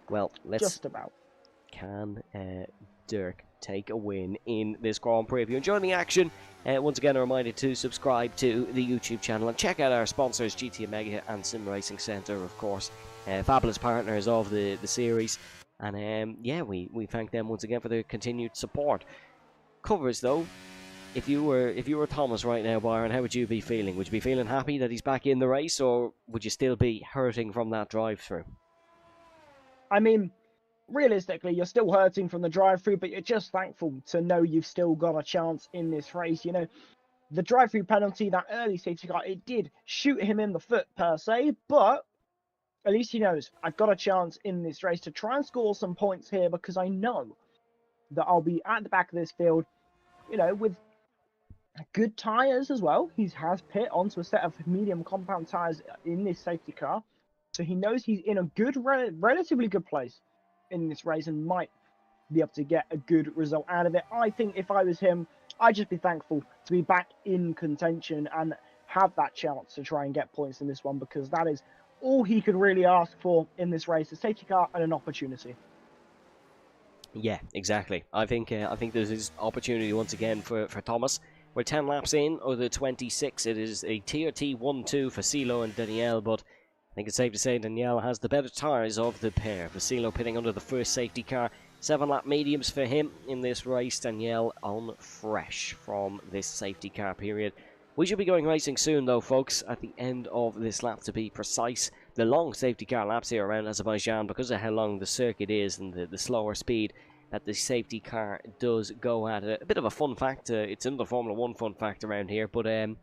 Well, let's...
Just about.
Can Dirk take a win in this Grand Prix? If you're enjoying the action, once again a reminder to subscribe to the YouTube channel and check out our sponsors, GT Omega and Sim Racing Centre, of course, fabulous partners of the series. And we thank them once again for their continued support. Covers though, if you were Thomas right now, Byron, how would you be feeling? Would you be feeling happy that he's back in the race, or would you still be hurting from that drive-through?
I mean, realistically, you're still hurting from the drive-through, but you're just thankful to know you've still got a chance in this race. You know, the drive-through penalty, that early safety car, it did shoot him in the foot per se, but at least he knows I've got a chance in this race to try and score some points here, because I know that I'll be at the back of this field, you know, with good tyres as well. He has pit onto a set of medium compound tyres in this safety car, so he knows he's in a good, relatively good place in this race and might be able to get a good result out of it. I think if I was him, I'd just be thankful to be back in contention and have that chance to try and get points in this one, because that is all he could really ask for in this race: a safety car and an opportunity.
Yeah, exactly. I think there's his opportunity once again for Thomas. We're 10 laps in, or the 26. It is a TRT 1-2 for Silo and Danielle, but I think it's safe to say Danielle has the better tyres of the pair. Vasilo pitting under the first safety car. 7-lap mediums for him in this race. Danielle on fresh from this safety car period. We should be going racing soon though, folks, at the end of this lap to be precise. The long safety car laps here around Azerbaijan, because of how long the circuit is and the slower speed that the safety car does go at. A bit of a fun fact, it's in the Formula 1 fun fact around here, but I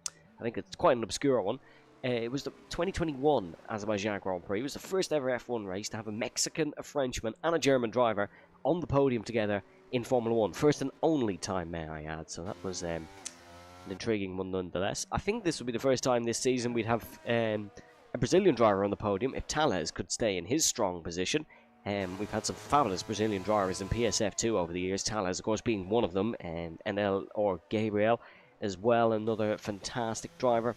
think it's quite an obscure one. It was the 2021 Azerbaijan Grand Prix. It was the first ever F1 race to have a Mexican, a Frenchman and a German driver on the podium together in Formula 1. First and only time, may I add, so that was an intriguing one nonetheless. I think this would be the first time this season we'd have a Brazilian driver on the podium, if Tales could stay in his strong position. We've had some fabulous Brazilian drivers in PSF2 over the years, Tales of course being one of them, NL or Gabriel as well, another fantastic driver.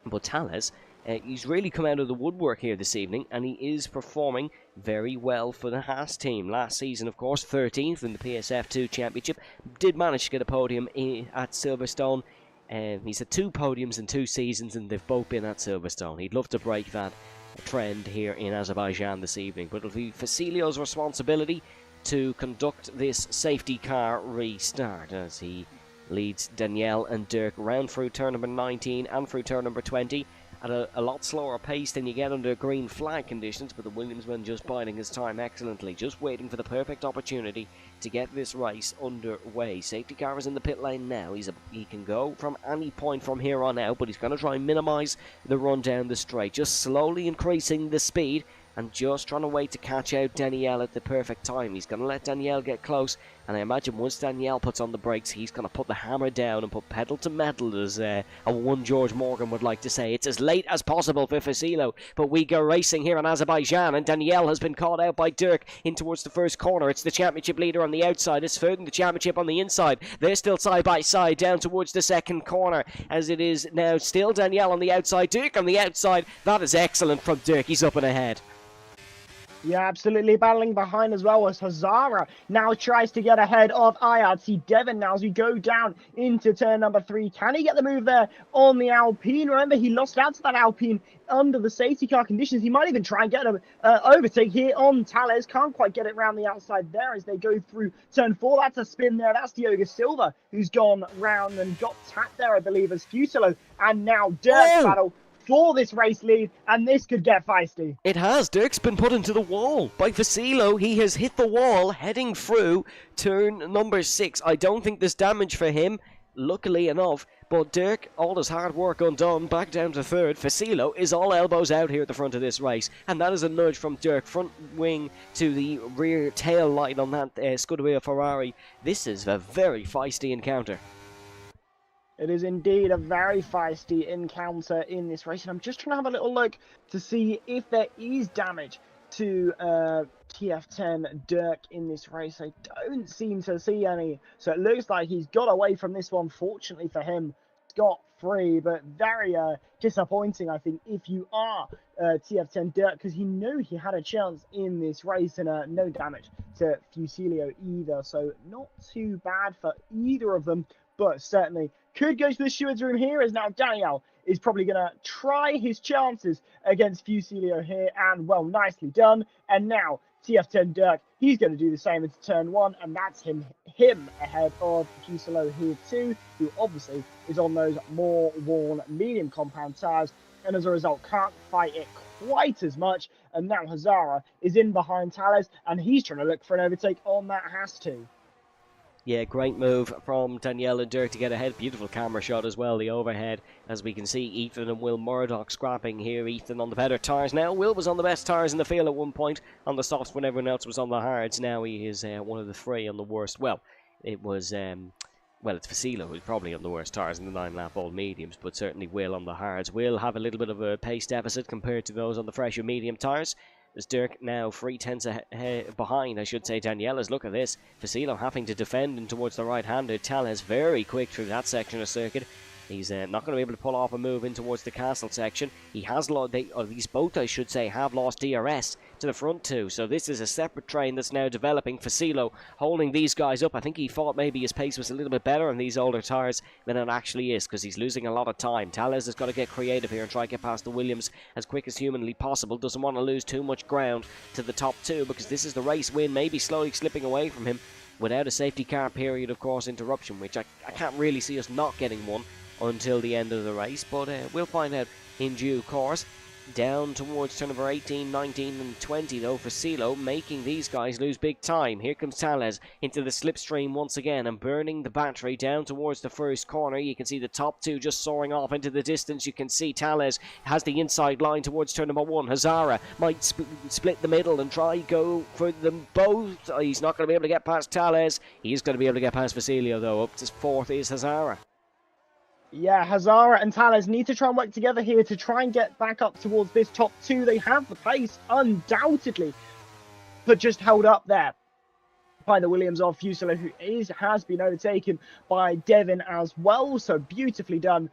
But Tales, he's really come out of the woodwork here this evening, and he is performing very well for the Haas team. Last season, of course, 13th in the PSF2 Championship. Did manage to get a podium at Silverstone. He's had 2 podiums in 2 seasons, and they've both been at Silverstone. He'd love to break that trend here in Azerbaijan this evening, but it'll be Facilio's responsibility to conduct this safety car restart as he leads Danielle and Dirk round through turn number 19 and through turn number 20 at a lot slower pace than you get under green flag conditions, but the Williamsman just biding his time excellently, just waiting for the perfect opportunity to get this race underway. Safety car is in the pit lane now. He can go from any point from here on out, but he's going to try and minimise the run down the straight, just slowly increasing the speed and just trying to wait to catch out Danielle at the perfect time. He's going to let Danielle get close, and I imagine once Danielle puts on the brakes, he's going to put the hammer down and put pedal to metal, as a one George Morgan would like to say. It's as late as possible for Fasilo, but we go racing here in Azerbaijan, and Danielle has been caught out by Dirk in towards the first corner. It's the championship leader on the outside. It's Foden, the championship on the inside. They're still side by side down towards the second corner, as it is now still Danielle on the outside, Dirk on the outside. That is excellent from Dirk. He's up and ahead.
Yeah, absolutely battling behind as well as Hazara now tries to get ahead of Ayad. See Devon now as we go down into turn number 3. Can he get the move there on the Alpine? Remember, he lost out to that Alpine under the safety car conditions. He might even try and get an overtake here on Tales. Can't quite get it around the outside there as they go through turn 4. That's a spin there. That's Diogo Silva who's gone round and got tapped there, I believe, as Fusilo. And now Dirk's battle for this race lead, and this could get feisty.
It has. Dirk's been put into the wall by Fasilo. He has hit the wall heading through turn number 6. I don't think there's damage for him, luckily enough, but Dirk, all his hard work undone, back down to 3rd. Fasilo is all elbows out here at the front of this race, and that is a nudge from Dirk, front wing to the rear tail light on that Scuderia Ferrari. This is a very feisty encounter.
It is indeed a very feisty encounter in this race, and I'm just trying to have a little look to see if there is damage to TF10 Dirk in this race. I don't seem to see any, so it looks like he's got away from this one, fortunately for him, scot-free, but very disappointing, I think, if you are TF10 Dirk, because he knew he had a chance in this race, and no damage to Fusilio either, so not too bad for either of them, but certainly could go to the steward's room here, as now Daniel is probably going to try his chances against Fusilio here, and well, nicely done. And now TF10 Dirk, he's going to do the same into turn 1, and that's him ahead of Fusilio here too, who obviously is on those more worn medium compound tires, and as a result can't fight it quite as much. And now Hazara is in behind Tales, and he's trying to look for an overtake on that Haas too.
Yeah, great move from Danielle and Dirk to get ahead. Beautiful camera shot as well, the overhead. As we can see, Ethan and Will Murdoch scrapping here. Ethan on the better tyres now. Will was on the best tyres in the field at one point, on the softs when everyone else was on the hards. Now he is one of the 3 on the worst. Well, it was... well, it's Fasilo who's probably on the worst tyres in the 9-lap all mediums, but certainly Will on the hards. Will have a little bit of a pace deficit compared to those on the fresher medium tyres. As Dirk now 3 tenths behind, I should say, Daniela's. Look at this. Fasilo having to defend in towards the right-hander. Tales very quick through that section of circuit. He's not going to be able to pull off a move in towards the castle section. He has lost, or these both, I should say, have lost DRS to the front 2. So this is a separate train that's now developing. Fasilo holding these guys up. I think he thought maybe his pace was a little bit better on these older tyres than it actually is, because he's losing a lot of time. Tales has got to get creative here and try to get past the Williams as quick as humanly possible. Doesn't want to lose too much ground to the top 2, because this is the race win, maybe slowly slipping away from him without a safety car period, of course, interruption, which I can't really see us not getting one until the end of the race, but we'll find out in due course. Down towards turn number 18, 19 and 20 though for Silo, making these guys lose big time. Here comes Tales into the slipstream once again and burning the battery down towards the first corner. You can see the top 2 just soaring off into the distance. You can see Tales has the inside line towards turn number 1. Hazara might split the middle and try go for them both. He's not going to be able to get past Tales. He's going to be able to get past Vasilio though. Up to 4th is Hazara.
Yeah, Hazara and Tales need to try and work together here to try and get back up towards this top 2. They have the pace, undoubtedly, but just held up there by the Williams of Fusilo, who has been overtaken by Devon as well. So beautifully done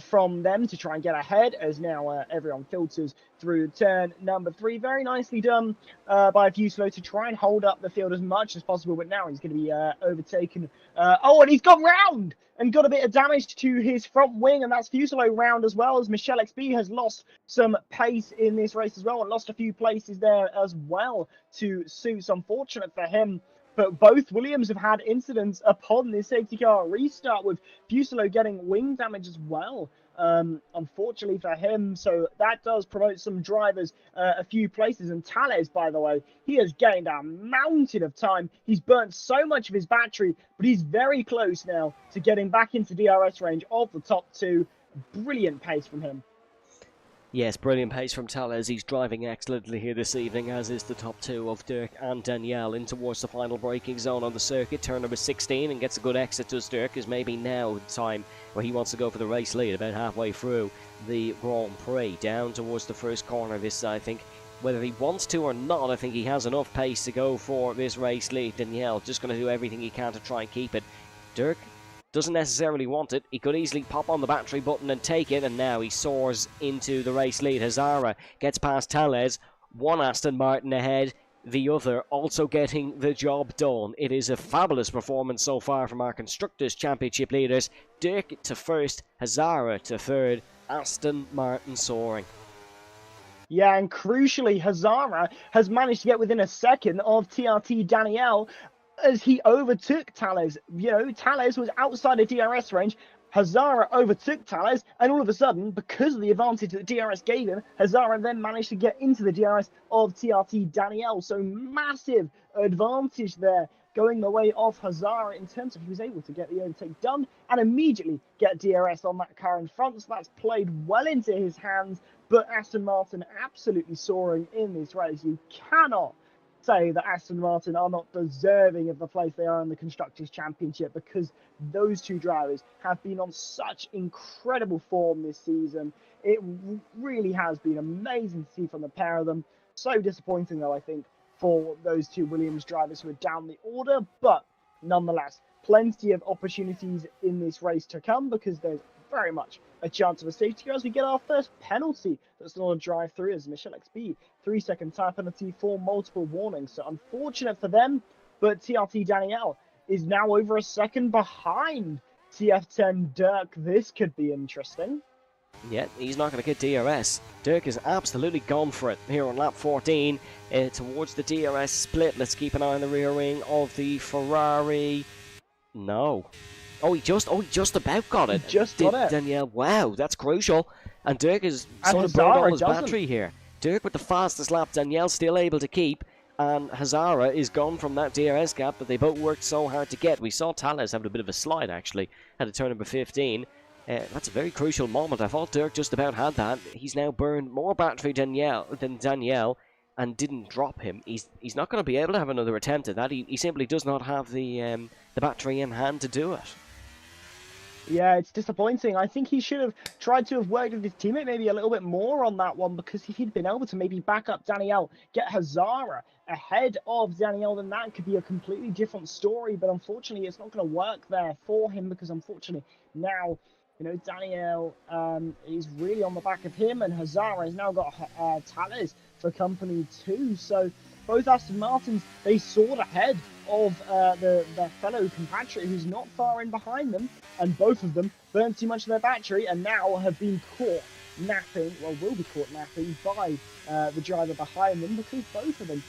from them to try and get ahead, as now everyone filters through turn number 3. Very nicely done by Fusilo to try and hold up the field as much as possible, but now he's going to be overtaken. Oh, and he's gone round and got a bit of damage to his front wing, and that's Fusilo round as well, as Michelle XB has lost some pace in this race as well, and lost a few places there as well to Suits. Unfortunate for him, but both Williams have had incidents upon this safety car restart, with Fusilo getting wing damage as well. Unfortunately for him, so that does promote some drivers a few places. And Tales, by the way, he has gained a mountain of time. He's burnt so much of his battery, but he's very close now to getting back into DRS range of the top 2. Brilliant pace from him.
Yes, brilliant pace from Tales. He's driving excellently here this evening, as is the top two of Dirk and Danielle in towards the final braking zone on the circuit. Turn number 16 and gets a good exit to Dirk, is maybe now the time where he wants to go for the race lead about halfway through the Grand Prix. Down towards the first corner this, I think. Whether he wants to or not, I think he has enough pace to go for this race lead. Danielle just going to do everything he can to try and keep it. Dirk doesn't necessarily want it. He could easily pop on the battery button and take it, and now he soars into the race lead. Hazara gets past Tales, one Aston Martin ahead, the other also getting the job done. It is a fabulous performance so far from our Constructors' Championship leaders. Dirk to first, Hazara to third, Aston Martin soaring.
Yeah, and crucially, Hazara has managed to get within a second of TRT Danielle as he overtook Tales. You know, Tales was outside of DRS range. Hazara overtook Tales, and all of a sudden, because of the advantage that DRS gave him, Hazara then managed to get into the DRS of TRT Danielle. So massive advantage there going the way of Hazara in terms of he was able to get the overtake done and immediately get DRS on that car in front. So that's played well into his hands. But Aston Martin absolutely soaring in this race. You cannot say that Aston Martin are not deserving of the place they are in the Constructors' Championship, because those two drivers have been on such incredible form this season. It really has been amazing to see from the pair of them. So disappointing, though, I think, for those two Williams drivers who are down the order, but nonetheless, plenty of opportunities in this race to come, because there's very much a chance of a safety car as we get our first penalty that's not a drive through as Michelle XB 3-second time penalty for multiple warnings. So unfortunate for them, but TRT Danielle is now over a second behind TF10 Dirk. This could be interesting.
Yeah, he's not going to get DRS. Dirk is absolutely gone for it here on lap 14 towards the DRS split. Let's keep an eye on the rear wing of the Ferrari. No. Oh, he just about got it.
Got it.
Danielle, wow, that's crucial. And Dirk is sort of burned all his battery here. Dirk with the fastest lap, Danielle still able to keep, and Hazara is gone from that DRS gap that they both worked so hard to get. We saw Tales having a bit of a slide, actually, at a turn number 15. That's a very crucial moment. I thought Dirk just about had that. He's now burned more battery than Danielle and didn't drop him. He's not going to be able to have another attempt at that. He simply does not have the battery in hand to do it.
Yeah, it's disappointing. I think he should have tried to have worked with his teammate maybe a little bit more on that one, because if he'd been able to maybe back up Danielle, get Hazara ahead of Danielle, then that could be a completely different story. But unfortunately, it's not going to work there for him, because unfortunately now, you know, Danielle is really on the back of him, and Hazara has now got Tales for company too. So both Aston Martins, they soared ahead of their fellow compatriot who's not far in behind them, and both of them burned too much of their battery and now have been caught napping, well, will be caught napping by the driver behind them, because both of them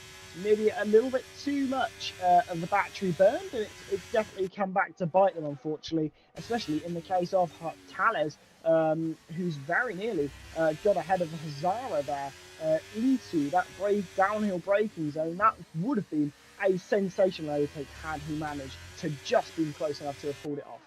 maybe a little bit too much of the battery burned, and it's definitely come back to bite them, unfortunately, especially in the case of Tales, who's very nearly got ahead of Hazara there into that downhill braking zone. That would have been a sensational overtake had he managed to just been close enough to have pulled it off.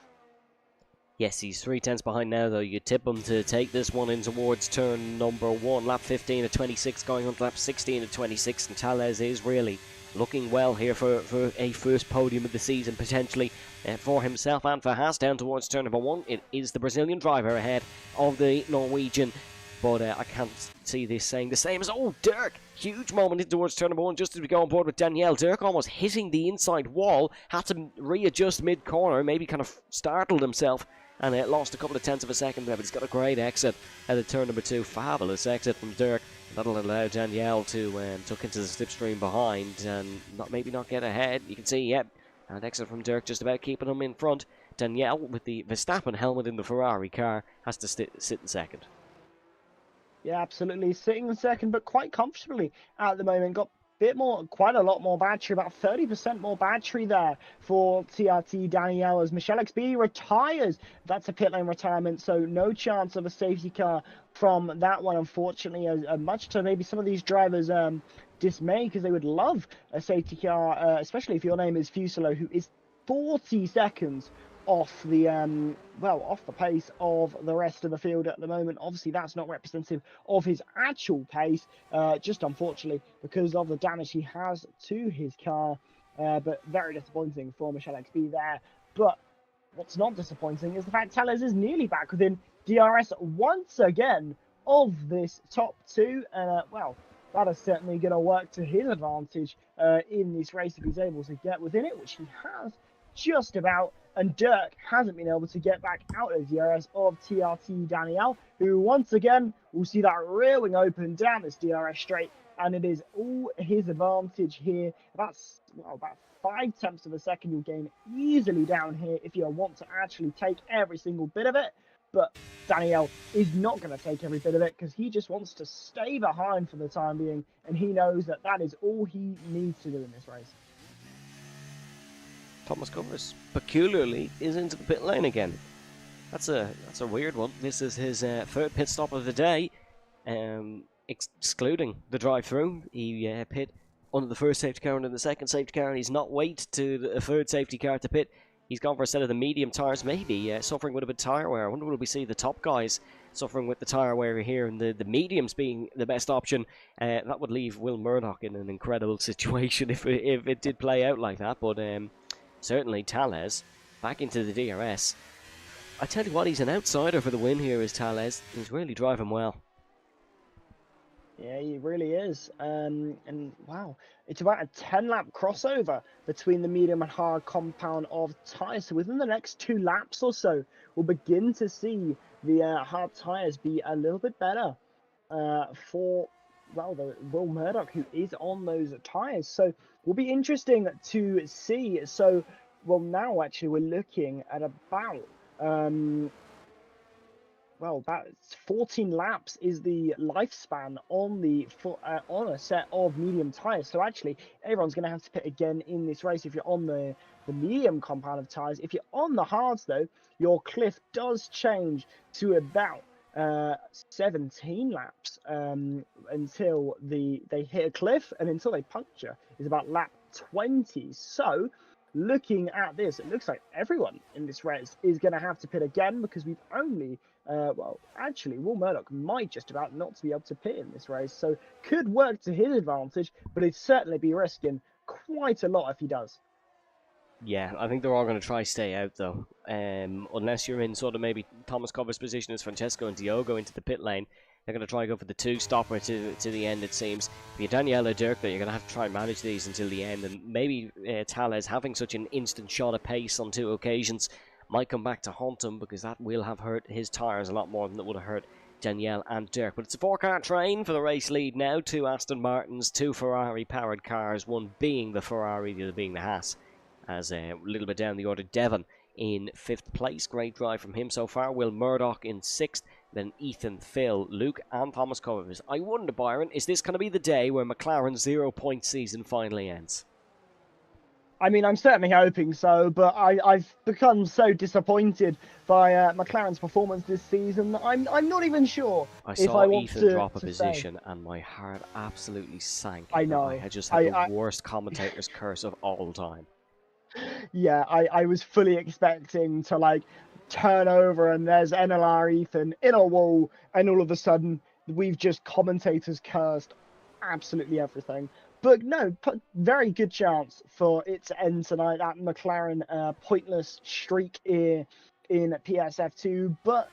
Yes, he's 3/10 behind now, though. You tip him to take this one in towards turn number 1. Lap 15 at 26, going on to lap 16 at 26, and Tales is really looking well here for a first podium of the season, potentially, for himself and for Haas. Down towards turn number 1, it is the Brazilian driver ahead of the Norwegian. But I can't see this saying the same as... Oh, Dirk! Huge moment in towards turn number 1 just as we go on board with Danielle. Dirk almost hitting the inside wall. Had to readjust mid-corner. Maybe kind of startled himself. And lost a couple of tenths of a second there. But he's got a great exit at the turn number 2. Fabulous exit from Dirk. That'll allow Danielle to tuck into the slipstream behind. And maybe not get ahead. You can see, yep. And exit from Dirk just about keeping him in front. Danielle, with the Verstappen helmet in the Ferrari car, has to sit in second.
Yeah, absolutely. Sitting in second, but quite comfortably at the moment. Got quite a lot more battery, about 30% more battery there for TRT Danielle as Michelle XB retires. That's a pit lane retirement, so no chance of a safety car from that one, unfortunately, much to maybe some of these drivers' dismay, because they would love a safety car, especially if your name is Fuselo, who is 40 seconds off the off the pace of the rest of the field at the moment. Obviously, that's not representative of his actual pace, just unfortunately because of the damage he has to his car. But very disappointing for Michelle XB there. But what's not disappointing is the fact Tellez is nearly back within DRS once again of this top two. Well, that is certainly going to work to his advantage in this race if he's able to get within it, which he has just about. And Dirk hasn't been able to get back out of DRS of TRT Danielle, who once again will see that rear wing open down this DRS straight, and it is all his advantage here. About 5/10 of a second you'll gain easily down here if you want to actually take every single bit of it. But Danielle is not going to take every bit of it because he just wants to stay behind for the time being, and he knows that that is all he needs to do in this race.
Thomas Covers peculiarly is into the pit lane again. That's a weird one. This is his third pit stop of the day, excluding the drive-through. He pit under the first safety car and then the second safety car, and he's not wait to the third safety car to pit. He's gone for a set of the medium tyres, maybe suffering with a bit of tyre wear. I wonder will we see the top guys suffering with the tyre wear here and the mediums being the best option. That would leave Will Murdoch in an incredible situation if it did play out like that, but certainly Tellez back into the DRS. I tell you what, he's an outsider for the win here, is Tellez. He's really driving well.
Yeah, he really is. And wow, it's about a 10-lap crossover between the medium and hard compound of tyres. So within the next 2 laps or so, we'll begin to see the hard tyres be a little bit better for, well, the Will Murdoch, who is on those tyres. So will be interesting to see. So, well, now actually we're looking at about about 14 laps is the lifespan on on a set of medium tyres. So actually, everyone's going to have to pit again in this race if you're on the medium compound of tyres. If you're on the hards, though, your cliff does change to about 17 laps until they hit a cliff, and until they puncture is about lap 20. So looking at this, it looks like everyone in this race is going to have to pit again, because we've only actually Will Murdoch might just about not to be able to pit in this race, so could work to his advantage, but he'd certainly be risking quite a lot if he does.
Yeah, I think they're all going to try stay out, though. Unless you're in sort of maybe Thomas Cover's position as Francesco and Diogo into the pit lane. They're going to try go for the 2-stopper to the end, it seems. If you're Danielle or Dirk, though, you're going to have to try and manage these until the end. And maybe Tellez having such an instant shot of pace on 2 occasions might come back to haunt him, because that will have hurt his tyres a lot more than it would have hurt Danielle and Dirk. But it's a 4-car train for the race lead now. 2 Aston Martins, 2 Ferrari-powered cars, one being the Ferrari, the other being the Haas. As a little bit down the order, Devon in 5th place. Great drive from him so far. Will Murdoch in 6th. Then Ethan, Phil, Luke and Thomas Covers. I wonder, Byron, is this going to be the day where McLaren's 0-point season finally ends?
I mean, I'm certainly hoping so, but I've become so disappointed by McLaren's performance this season. I'm not even sure
I
if
saw
I want
Ethan drop a
to
position and my heart absolutely sank.
I know.
I had just had the worst commentator's curse of all time.
Yeah, I was fully expecting to turn over and there's NLR Ethan in a wall, and all of a sudden we've just commentators cursed absolutely everything. But no, very good chance for it to end tonight. That McLaren pointless streak in PSF2, but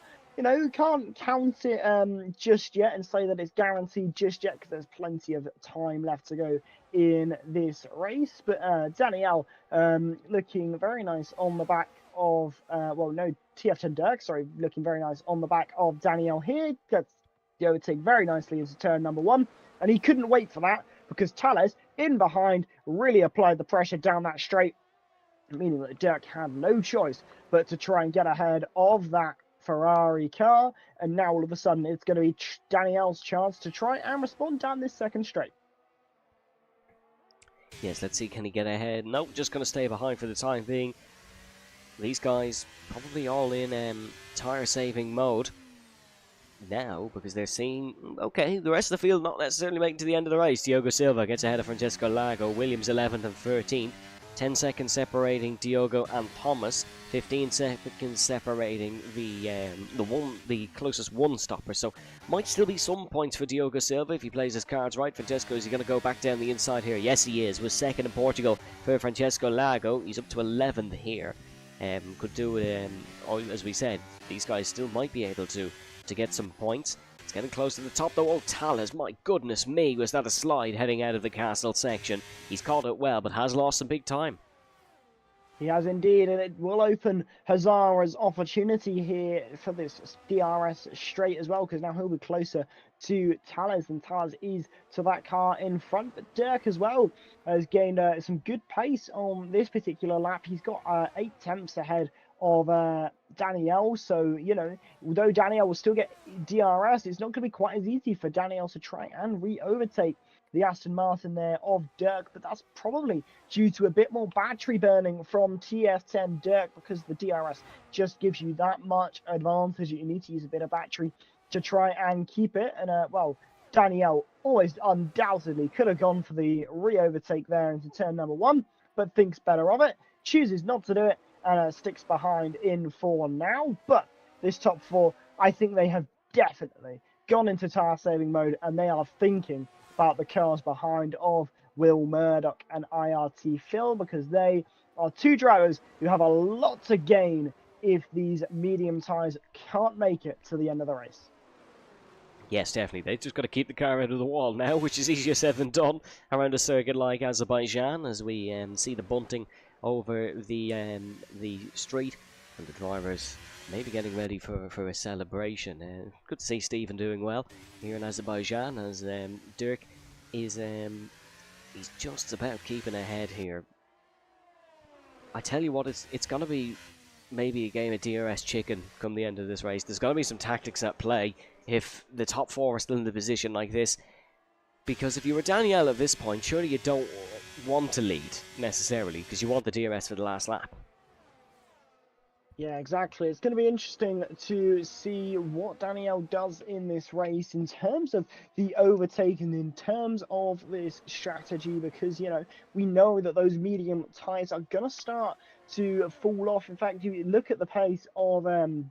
can't count it just yet and say that it's guaranteed just yet, because there's plenty of time left to go in this race. But Danielle looking very nice on the back of TF10 Dirk, looking very nice on the back of Danielle here. Gets the overtake very nicely into turn number 1, and he couldn't wait for that, because Tellez in behind really applied the pressure down that straight, meaning that Dirk had no choice but to try and get ahead of that Ferrari car. And now all of a sudden it's going to be Danielle's chance to try and respond down this second straight.
Yes, let's see, can he get ahead? Nope, just going to stay behind for the time being. These guys probably all in tyre saving mode now, because they're seeing, okay, the rest of the field not necessarily making to the end of the race. Diogo Silva gets ahead of Francesco Lago. Williams 11th and 13th. 10 seconds separating Diogo and Thomas, 15 seconds separating the closest one stopper. So might still be some points for Diogo Silva if he plays his cards right. Francesco, is he going to go back down the inside here? Yes, he is. Was second in Portugal for Francesco Lago. He's up to 11th here. Could do it, as we said, these guys still might be able to get some points. It's getting close to the top though. Oh, Talas, my goodness me, was that a slide heading out of the castle section. He's caught it well, but has lost some big time.
He has indeed, and it will open Hazara's opportunity here for this DRS straight as well, because now he'll be closer to Talas than Talas is to that car in front. But Dirk as well has gained some good pace on this particular lap. He's got 8 tenths ahead of Daniel, so you know, although Daniel will still get DRS, it's not going to be quite as easy for Daniel to try and re-overtake the Aston Martin there of Dirk, but that's probably due to a bit more battery burning from TF10 Dirk, because the DRS just gives you that much advantage. You need to use a bit of battery to try and keep it, and well, Daniel always undoubtedly could have gone for the re-overtake there into turn number 1, but thinks better of it, chooses not to do it, and sticks behind in 4 now. But this top 4, I think they have definitely gone into tire saving mode, and they are thinking about the cars behind of Will Murdoch and IRT Phil, because they are 2 drivers who have a lot to gain if these medium tyres can't make it to the end of the race.
Yes, definitely. They've just got to keep the car out of the wall now, which is easier said than done around a circuit like Azerbaijan, as we see the bunting over the street, and the drivers maybe getting ready for a celebration. Good to see Stephen doing well here in Azerbaijan, as Dirk is he's just about keeping ahead here. I tell you what, it's going to be maybe a game of DRS chicken come the end of this race. There's going to be some tactics at play if the top 4 are still in the position like this, because if you were Danielle at this point, surely you don't want to lead necessarily, because you want the DRS for the last lap.
Yeah, exactly. It's going to be interesting to see what Danielle does in this race in terms of the overtake and in terms of this strategy, because, you know, we know that those medium tyres are going to start to fall off. In fact, you look at the pace of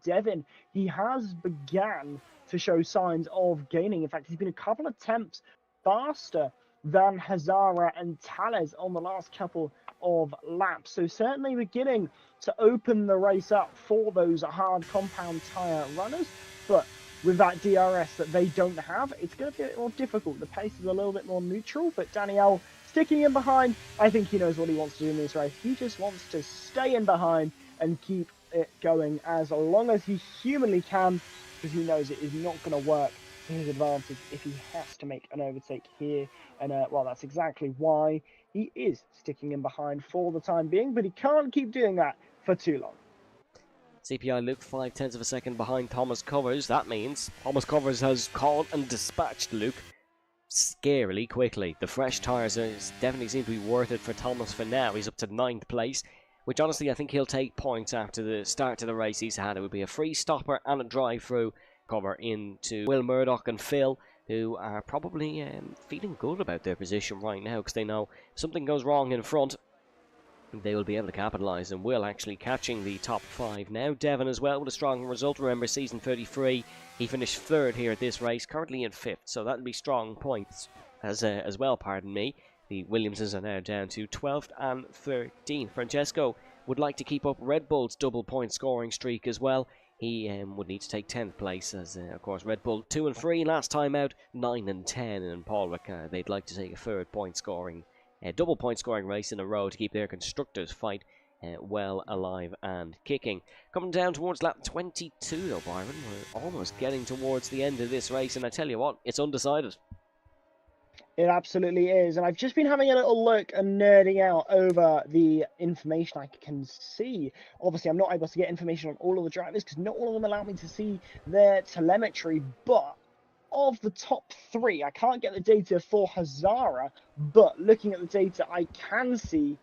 Devin, he has began to show signs of gaining. In fact, he's been a couple of tenths faster than Hazara and Talas on the last couple of laps. So certainly beginning to open the race up for those hard compound tyre runners, but with that DRS that they don't have, it's going to be a bit more difficult. The pace is a little bit more neutral, but Daniel sticking in behind, I think he knows what he wants to do in this race. He just wants to stay in behind and keep it going as long as he humanly can, because he knows it is not going to work to his advantage if he has to make an overtake here. And well, that's exactly why he is sticking in behind for the time being, but he can't keep doing that for too long.
CPI Luke 0.5 of a second behind Thomas Covers. That means Thomas Covers has caught and dispatched Luke scarily quickly. The fresh tyres definitely seem to be worth it for Thomas for now. He's up to 9th place, which honestly I think he'll take points after the start of the race he's had. It would be a free stopper and a drive-through cover into Will Murdoch and Phil, who are probably feeling good about their position right now, because they know if something goes wrong in front, they will be able to capitalise, and Will actually catching the top 5 now. Devon as well with a strong result. Remember, season 33, he finished 3rd here at this race, currently in 5th, so that'll be strong points as well, pardon me. The Williamsons are now down to 12th and 13th. Francesco would like to keep up Red Bull's double point scoring streak as well. He would need to take 10th place, as of course Red Bull 2 and 3 last time out, 9 and 10, and Paul Ricard, they'd like to take a 3rd point scoring, double point scoring race in a row to keep their constructors fight well alive and kicking. Coming down towards lap 22 though, Byron, we're almost getting towards the end of this race, and I tell you what, it's undecided.
It absolutely is, and I've just been having a little look and nerding out over the information I can see. Obviously, I'm not able to get information on all of the drivers because not all of them allow me to see their telemetry, but of the top 3, I can't get the data for Hazara, but looking at the data, I can see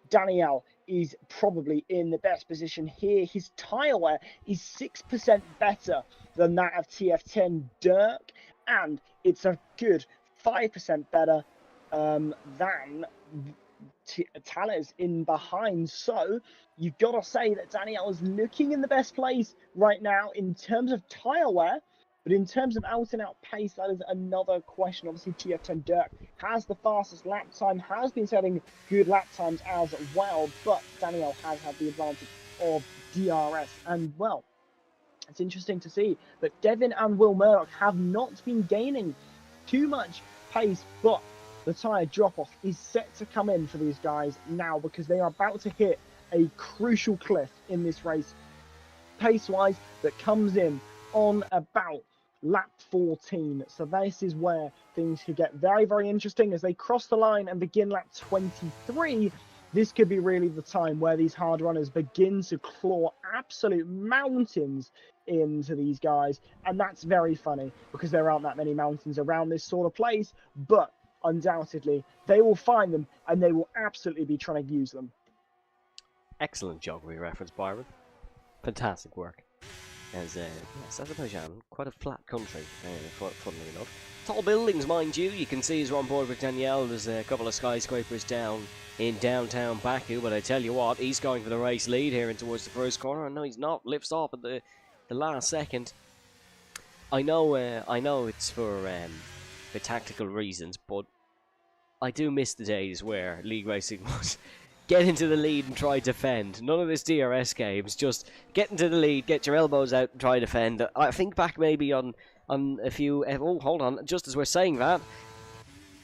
Daniel is probably in the best position here. His tyre wear is 6% better than that of TF10 Dirk, and it's a good 5% better than Thalès in behind. So you've got to say that Daniel is looking in the best place right now in terms of tyre wear. But in terms of out-and-out pace, that is another question. Obviously, TF10 Dirk has the fastest lap time, has been setting good lap times as well, but Daniel has had the advantage of DRS. And, well, it's interesting to see that Devin and Will Murdoch have not been gaining too much pace, but the tyre drop-off is set to come in for these guys now because they are about to hit a crucial cliff in this race, pace-wise, that comes in on about lap 14. So this is where things could get very, very interesting as they cross the line and begin lap 23. This could be really the time where these hard runners begin to claw absolute mountains into these guys. And that's very funny because there aren't that many mountains around this sort of place, but undoubtedly they will find them and they will absolutely be trying to use them.
Excellent geography reference, Byron. Fantastic work. As yes, Azerbaijan, quite a flat country, funnily enough. Tall buildings, mind you. You can see as we're on board with Danielle, there's a couple of skyscrapers down in downtown Baku, but I tell you what, he's going for the race lead here in towards the first corner. No, he's not. Lifts off at the last second. I know it's for tactical reasons, but I do miss the days where league racing was get into the lead and try defend. None of this DRS games. Just get into the lead, get your elbows out and try defend. I think back maybe on a few... Oh, hold on. Just as we're saying that,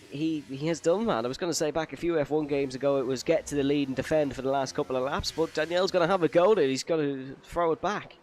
he has done that. I was going to say back a few F1 games ago, it was get to the lead and defend for the last couple of laps, but Danielle's going to have a go at it. He's going to throw it back.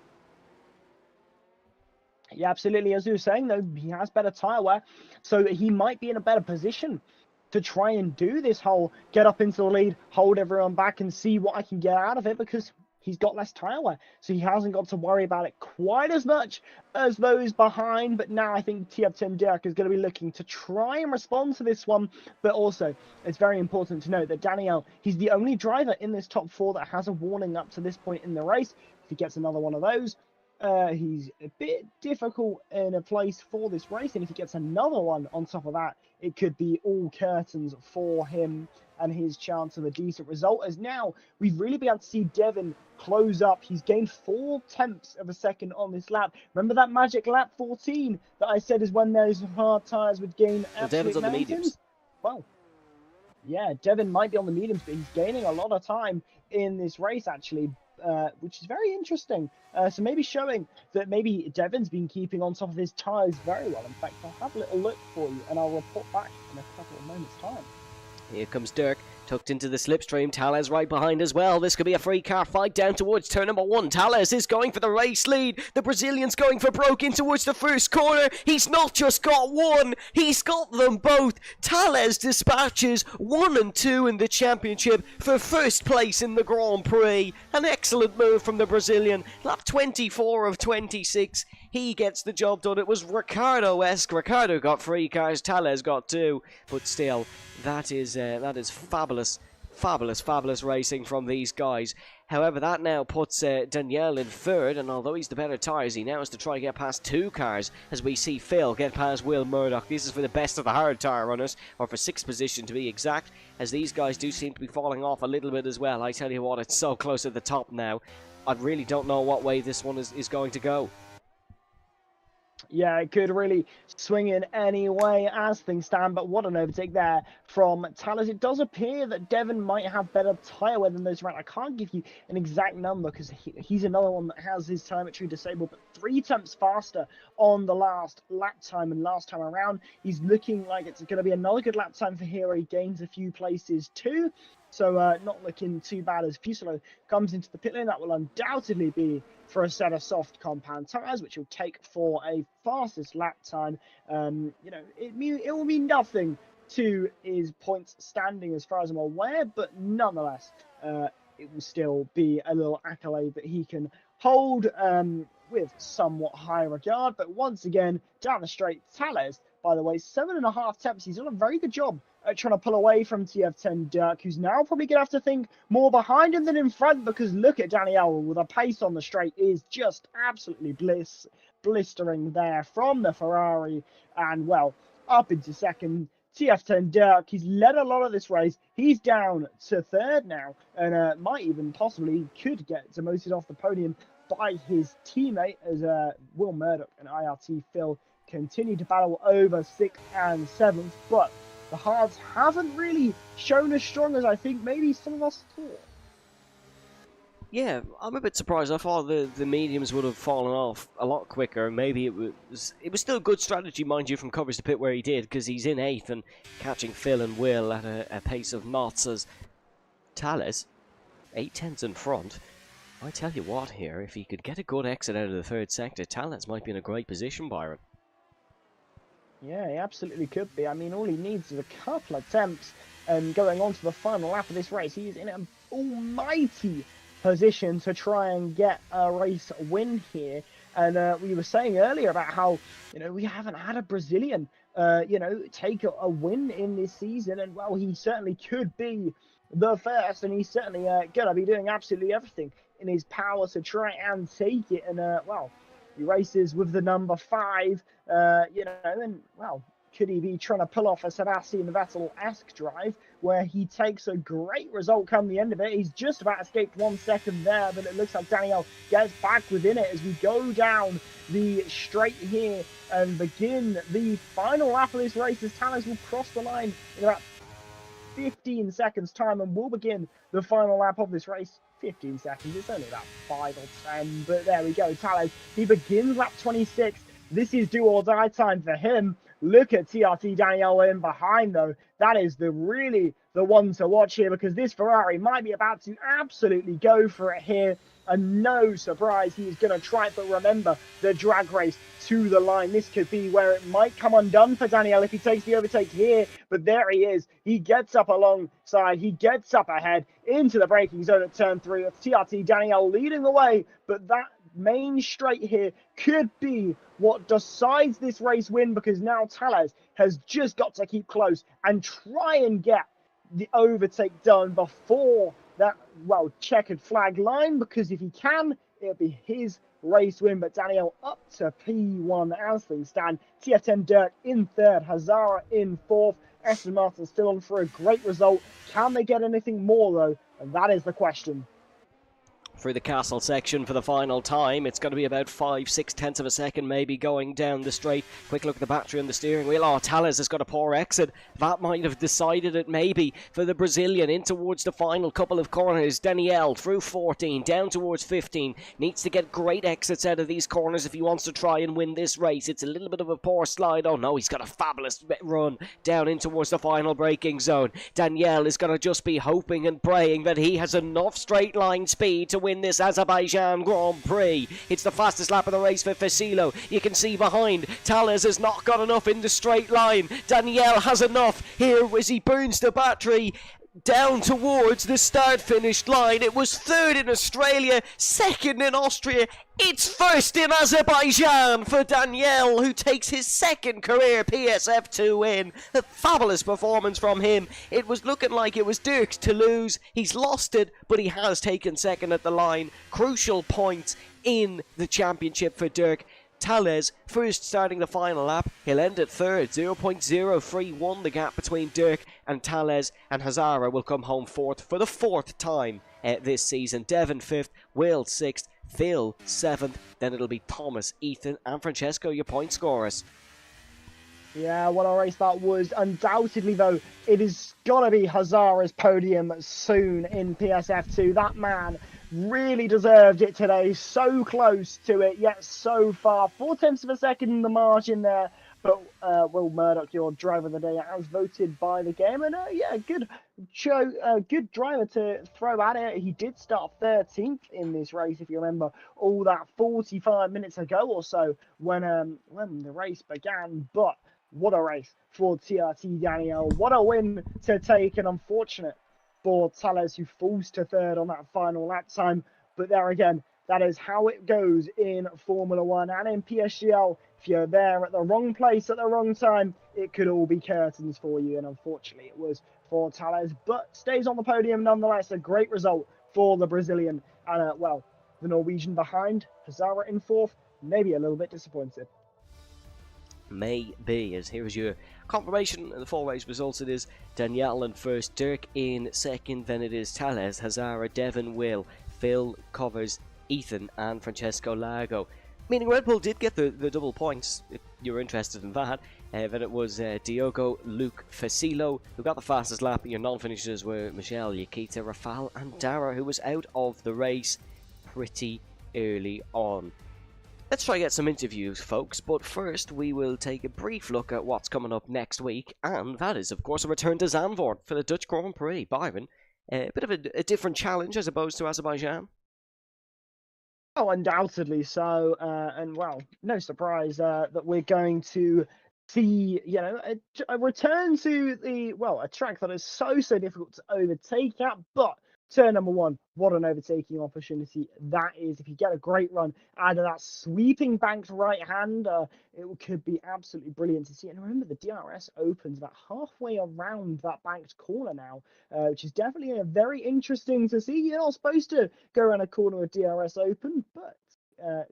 Yeah, absolutely. As you were saying, though, he has better tyre wear, so he might be in a better position to try and do this whole get up into the lead, hold everyone back and see what I can get out of it because he's got less tyre wear. So he hasn't got to worry about it quite as much as those behind. But now I think TF10 Dirk is going to be looking to try and respond to this one. But also, it's very important to note that Daniel, he's the only driver in this top four that has a warning up to this point in the race. If he gets another one of those, he's a bit difficult in a place for this race. And if he gets another one on top of that, it could be all curtains for him and his chance of a decent result. As now we've really begun to see Devin close up. He's gained 0.4 of a second on this lap. Remember that magic lap 14 that I said is when those hard tyres would gain absolute
Devin's on the
mountains?
mediums.
Well, yeah, Devin might be on the mediums, but he's gaining a lot of time in this race actually, which is very interesting. So maybe showing that maybe Devin's been keeping on top of his tyres very well. In fact, I'll have a little look for you and I'll report back in a couple of moments' time.
Here comes Dirk, tucked into the slipstream. Thalès right behind as well. This could be a free car fight down towards turn number 1. Thalès is going for the race lead. The Brazilian's going for broke in towards the first corner. He's not just got one, he's got them both. Thalès dispatches 1 and 2 in the championship for first place in the Grand Prix. An excellent move from the Brazilian. Lap 24 of 26. He gets the job done. It was Ricardo-esque. Ricardo got 3 cars, Thalès got 2, but still, that is fabulous racing from these guys. However, that now puts Daniel in third, and although he's the better tyres, he now has to try to get past 2 cars as we see Phil get past Will Murdoch. This is for the best of the hard tyre runners, or for 6th position to be exact, as these guys do seem to be falling off a little bit as well. I tell you what, it's so close at the top now. I really don't know what way this one is going to go.
Yeah, it could really swing in any way as things stand, but what an overtake there from Thalès. It does appear that Devin might have better tyre wear than those around. I can't give you an exact number because he's another one that has his telemetry disabled, but 3 tenths faster on the last lap time and last time around. He's looking like it's going to be another good lap time for Hero. He gains a few places too. So not looking too bad as Fuselo comes into the pit lane. That will undoubtedly be for a set of soft compound tyres, which will take for a fastest lap time. It will mean nothing to his points standing as far as I'm aware, but nonetheless, it will still be a little accolade that he can hold with somewhat high regard. But once again, down the straight, Thalès, by the way, 7.5 temps. He's done a very good job at trying to pull away from TF10 Dirk, who's now probably going to have to think more behind him than in front, because look at Daniel with a pace on the straight is just absolutely blistering there from the Ferrari. And, well, up into second, TF10 Dirk, he's led a lot of this race. He's down to third now, and might even possibly could get demoted off the podium by his teammate as Will Murdoch and IRT Phil continue to battle over 6th and 7th. But the hards haven't really shown as strong as I think maybe some of us thought.
Yeah, I'm a bit surprised. I thought the mediums would have fallen off a lot quicker. Maybe it was still good strategy, mind you, from covers to pit where he did, because he's in 8th and catching Phil and Will at a pace of knots as Thales, 8/10 in front. I tell you what here, if he could get a good exit out of the 3rd sector, Thales might be in a great position, Byron.
Yeah, he absolutely could be. I mean, all he needs is a couple of attempts and going on to the final lap of this race. He is in an almighty position to try and get a race win here. And we were saying earlier about how, we haven't had a Brazilian, take a win in this season. And, well, he certainly could be the first. And he's certainly going to be doing absolutely everything in his power to try and take it. And, well, he races with the number 5, and, well, could he be trying to pull off a Sebastian Vettel-esque drive where he takes a great result come the end of it? He's just about escaped 1 second there, but it looks like Daniel gets back within it as we go down the straight here and begin the final lap of this race as Thales will cross the line in about 15 seconds time and will begin the final lap of this race. 15 seconds, it's only about 5 or 10, but there we go. Thales, he begins lap 26. This is do or die time for him. Look at TRT Daniel in behind, though. That is really the one to watch here, because this Ferrari might be about to absolutely go for it here. And no surprise, he is going to try it. But remember, the drag race to the line. This could be where it might come undone for Daniel if he takes the overtake here. But there he is. He gets up alongside. He gets up ahead into the braking zone at turn 3 with TRT Daniel leading the way. But that main straight here could be what decides this race win, because now Thales has just got to keep close and try and get the overtake done before that, well, checkered flag line, because if he can, it'll be his race win. But Daniel up to P1 as things stand. TF10 Dirk in 3rd, Hazara in 4th, Aston Martin still on for a great result. Can they get anything more, though? And that is the question.
Through the castle section for the final time. It's going to be about 5-6 of a second maybe going down the straight. Quick look at the battery on the steering wheel. Oh, Thales has got a poor exit. That might have decided it maybe for the Brazilian. In towards the final couple of corners. Daniel through 14, down towards 15. Needs to get great exits out of these corners if he wants to try and win this race. It's a little bit of a poor slide. Oh no, he's got a fabulous run down in towards the final braking zone. Daniel is going to just be hoping and praying that he has enough straight line speed to win this Azerbaijan Grand Prix. It's the fastest lap of the race for Fasilo. You can see behind, Thales has not got enough in the straight line. Daniel has enough here as he burns the battery down towards the start-finish line. It was 3rd in Australia, 2nd in Austria. It's 1st in Azerbaijan for Daniel, who takes his 2nd career PSF2 win. A fabulous performance from him. It was looking like it was Dirk's to lose. He's lost it, but he has taken 2nd at the line. Crucial points in the championship for Dirk. Thales, first starting the final lap, he'll end at 3rd, 0.031 the gap between Dirk and Thales, and Hazara will come home 4th for the 4th time this season. Devon 5th, Will 6th, Phil 7th, then it'll be Thomas, Ethan and Francesco, your point scorers.
Yeah, what a race that was. Undoubtedly, though, it is going to be Hazara's podium soon in PSF2. That man really deserved it today. So close to it, yet so far. 0.4 of a second in the margin there. But Will Murdoch, your driver of the day, as voted by the game. And yeah, good driver to throw at it. He did start 13th in this race, if you remember, all that 45 minutes ago or so when the race began. But what a race for TRT Daniel. What a win to take, and unfortunate for Thales, who falls to 3rd on that final lap time. But there again, that is how it goes in Formula 1 and in PSGL. If you're there at the wrong place at the wrong time, it could all be curtains for you. And unfortunately, it was for Thales, but stays on the podium nonetheless. A great result for the Brazilian. And, well, the Norwegian behind, Hazara in 4th, maybe a little bit disappointed.
may be. As here's your confirmation of the full race results. It is Danielle in first, Dirk in second, then it is Tales, Hazara, Devon, Will, Phil covers Ethan and Francesco Lago. Meaning Red Bull did get the double points, if you're interested in that. Then it was Diogo, Luke, Facilo, who got the fastest lap. Your non-finishers were Michelle, Yakita, Rafal and Dara, who was out of the race pretty early on. Let's try to get some interviews, folks, but first we will take a brief look at what's coming up next week, and that is, of course, a return to Zandvoort for the Dutch Grand Prix. Byron, a bit of a different challenge as opposed to Azerbaijan.
Oh, undoubtedly so, and well, no surprise that we're going to see, a return to a track that is so difficult to overtake at, but turn number one, what an overtaking opportunity that is. If you get a great run out of that sweeping banked right hand, it could be absolutely brilliant to see. And remember, the DRS opens about halfway around that banked corner now, which is definitely very interesting to see. You're not supposed to go around a corner with DRS open, but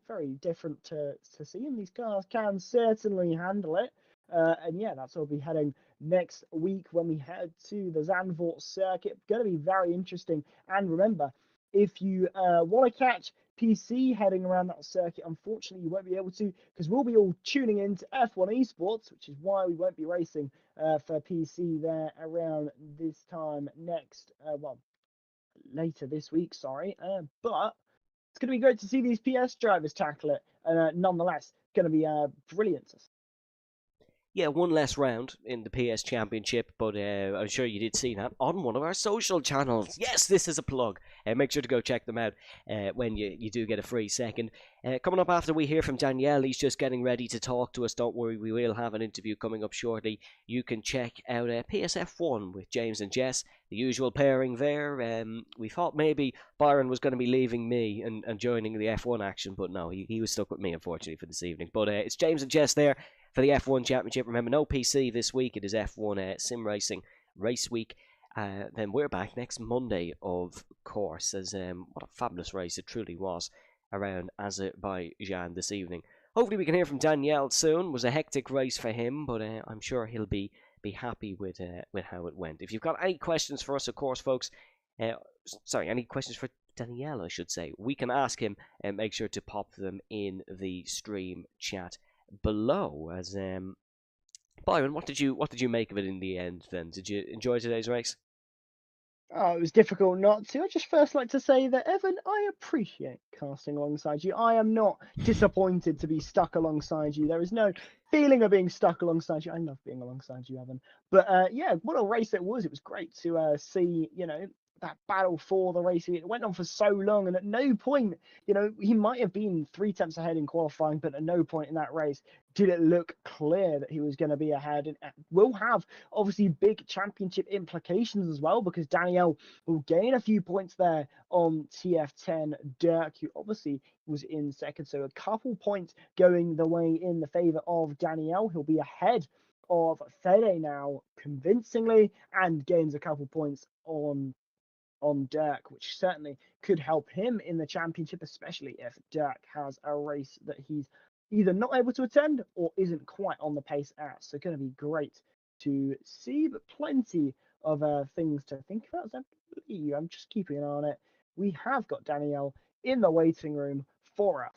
very different to see. And these cars can certainly handle it. And yeah, that's where we'll be heading next week when we head to the Zandvoort circuit. Going to be very interesting. And remember, if you want to catch PC heading around that circuit, unfortunately you won't be able to, because we'll be all tuning in to F1 Esports, which is why we won't be racing for PC there around this time later this week, sorry. But it's going to be great to see these PS drivers tackle it. Nonetheless, going to be brilliant.
Yeah, one less round in the PS Championship, but I'm sure you did see that on one of our social channels. Yes, this is a plug. Make sure to go check them out when you do get a free second. Coming up after we hear from Danielle, he's just getting ready to talk to us. Don't worry, we will have an interview coming up shortly. You can check out PSF1 with James and Jess, the usual pairing there. We thought maybe Byron was going to be leaving me and joining the F1 action, but no, he was stuck with me, unfortunately, for this evening. But it's James and Jess there for the F1 Championship. Remember, no PC this week. It is F1 Sim Racing Race Week. Then we're back next Monday, of course, as what a fabulous race it truly was around Azerbaijan this evening. Hopefully we can hear from Danielle soon. It was a hectic race for him, but I'm sure he'll be happy with how it went. If you've got any questions for us, of course, folks, any questions for Danielle, I should say, we can ask him and make sure to pop them in the stream chat below. As Byron, what did you make of it in the end then? Did you enjoy today's race?
Oh, it was difficult not to. I just first like to say that, Evan, I appreciate casting alongside you. I am not disappointed to be stuck alongside you. There is no feeling of being stuck alongside you. I love being alongside you, Evan. But yeah, what a race it was. It was great to see, that battle for the race. It went on for so long, and at no point, he might have been 3 tenths ahead in qualifying, but at no point in that race did it look clear that he was going to be ahead. And will have obviously big championship implications as well, because Danielle will gain a few points there on TF10. Dirk, who obviously was in second, so a couple points going the way in the favor of Danielle. He'll be ahead of Fede now convincingly, and gains a couple points on Dirk, which certainly could help him in the championship, especially if Dirk has a race that he's either not able to attend or isn't quite on the pace at. So going to be great to see, but plenty of things to think about. So I'm just keeping an eye on it. We have got Danielle in the waiting room for us.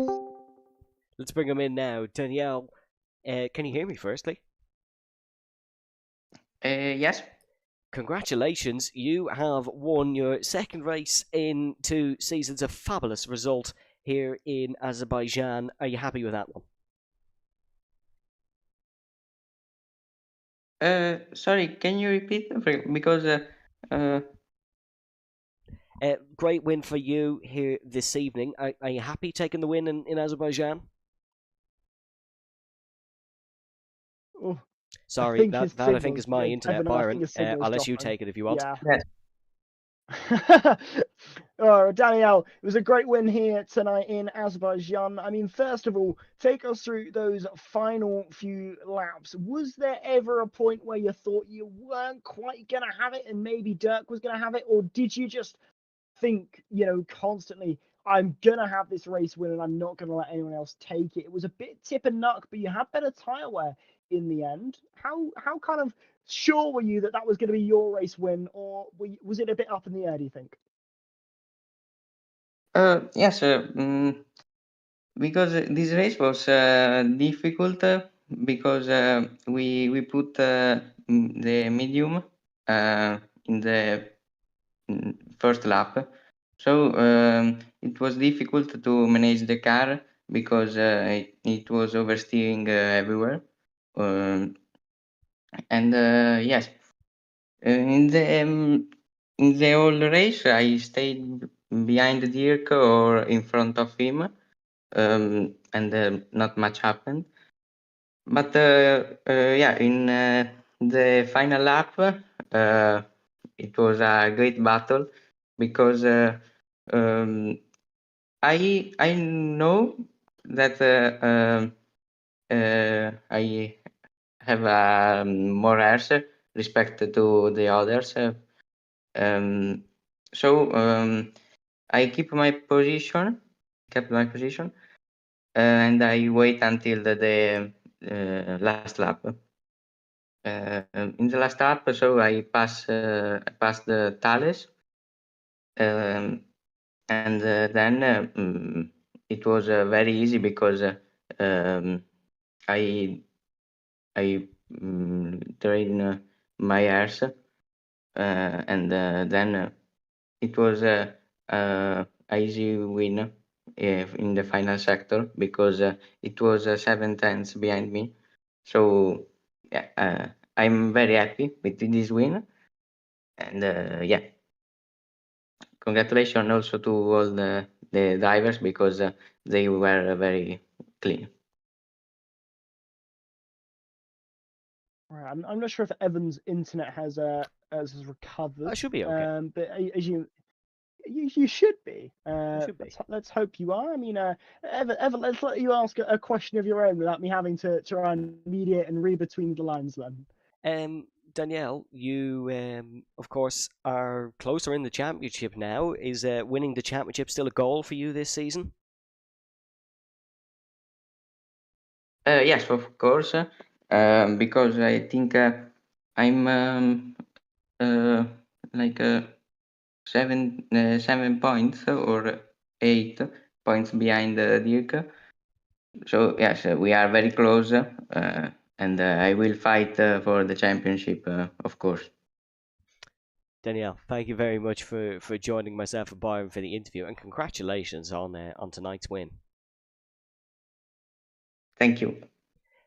Let's bring him in now. Danielle, can you hear me firstly?
Yes.
Congratulations, you have won your second race in 2 seasons. A fabulous result here in Azerbaijan. Are you happy with that one?
Sorry, can you repeat? Because
great win for you here this evening. Are you happy taking the win in Azerbaijan?
Oh,
Sorry, I think is my internet,
Evan,
Byron. I'll let you take it if you want.
Yeah.
Yes.
Oh, Danielle, it was a great win here tonight in Azerbaijan. I mean, first of all, take us through those final few laps. Was there ever a point where you thought you weren't quite going to have it and maybe Dirk was going to have it? Or did you just think, constantly, I'm going to have this race win and I'm not going to let anyone else take it? It was a bit tip and nuck, but you had better tyre wear in the end. How kind of sure were you that that was going to be your race win, or was it a bit up in the air, do you think?
Yes, because this race was difficult because we put the medium in the first lap. So it was difficult to manage the car because it was oversteering everywhere. And yes, in the whole race, I stayed behind Dirk or in front of him, and not much happened. But yeah, in the final lap, it was a great battle because I know that I have more airs respect to the others. So I kept my position, and I wait until the last lap. In the last lap, so I passed the Thales, and then it was very easy because I train my airs, and then it was a easy win in the final sector because it was 7 tenths behind me. So yeah, I'm very happy with this win, and yeah, congratulations also to all the drivers because they were very clean.
Right, I'm not sure if Evan's internet has recovered.
I should be okay.
But as you should be.
Should be.
Let's hope you are. I mean, Evan, let's let you ask a question of your own without me having to try and mediate and read between the lines. Then,
Danielle, you of course are closer in the championship now. Is winning the championship still a goal for you this season?
Yes, of course, because I think I'm like 7 points or 8 points behind Dirk. So yes, we are very close, and I will fight for the championship, of course.
Danielle, thank you very much for joining myself and Byron for the interview, and congratulations on tonight's win.
Thank you.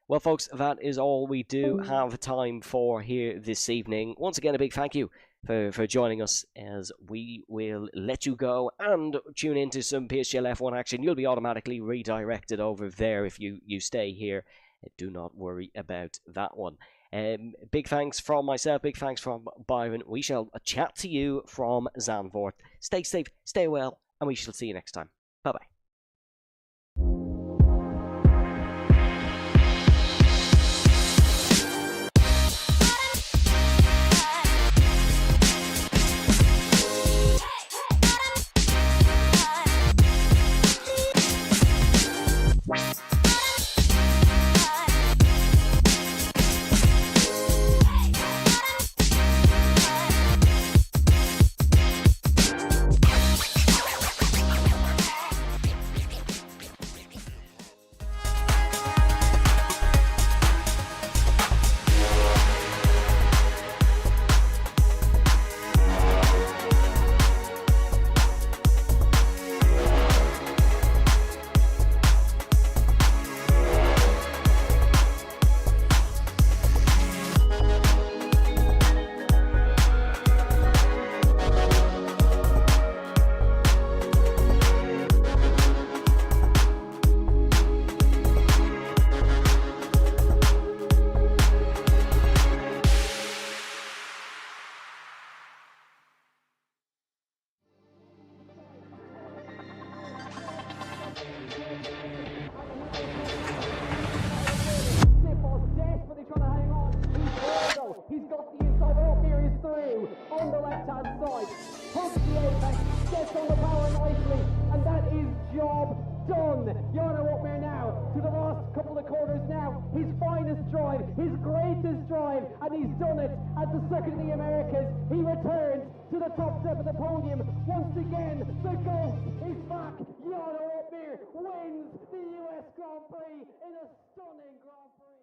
Well, folks, that is all we do have time for here this evening. Once again, a big thank you for joining us as we will let you go and tune into some PSGL F1 action. You'll be automatically redirected over there if you stay here. Do not worry about that one. Big thanks from myself, big thanks from Byron. We shall chat to you from Zandvoort. Stay safe, stay well, and we shall see you next time. Bye-bye.
He's got the inside off here, he's through on the left hand side. Hooks the apex, gets on the power nicely, and that is job done. You know what we're now to the last couple of corners now. now his finest drive, his greatest drive, and he's done it at the Circuit of the Americas. He returns to the top step of the podium. Once again, the GOAT is back. Jan Ortmeer wins the US Grand Prix in a stunning Grand Prix.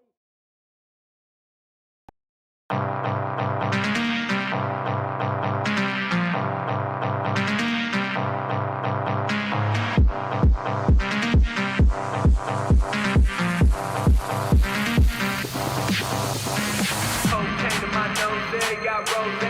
Cocaine in my nose, they got rose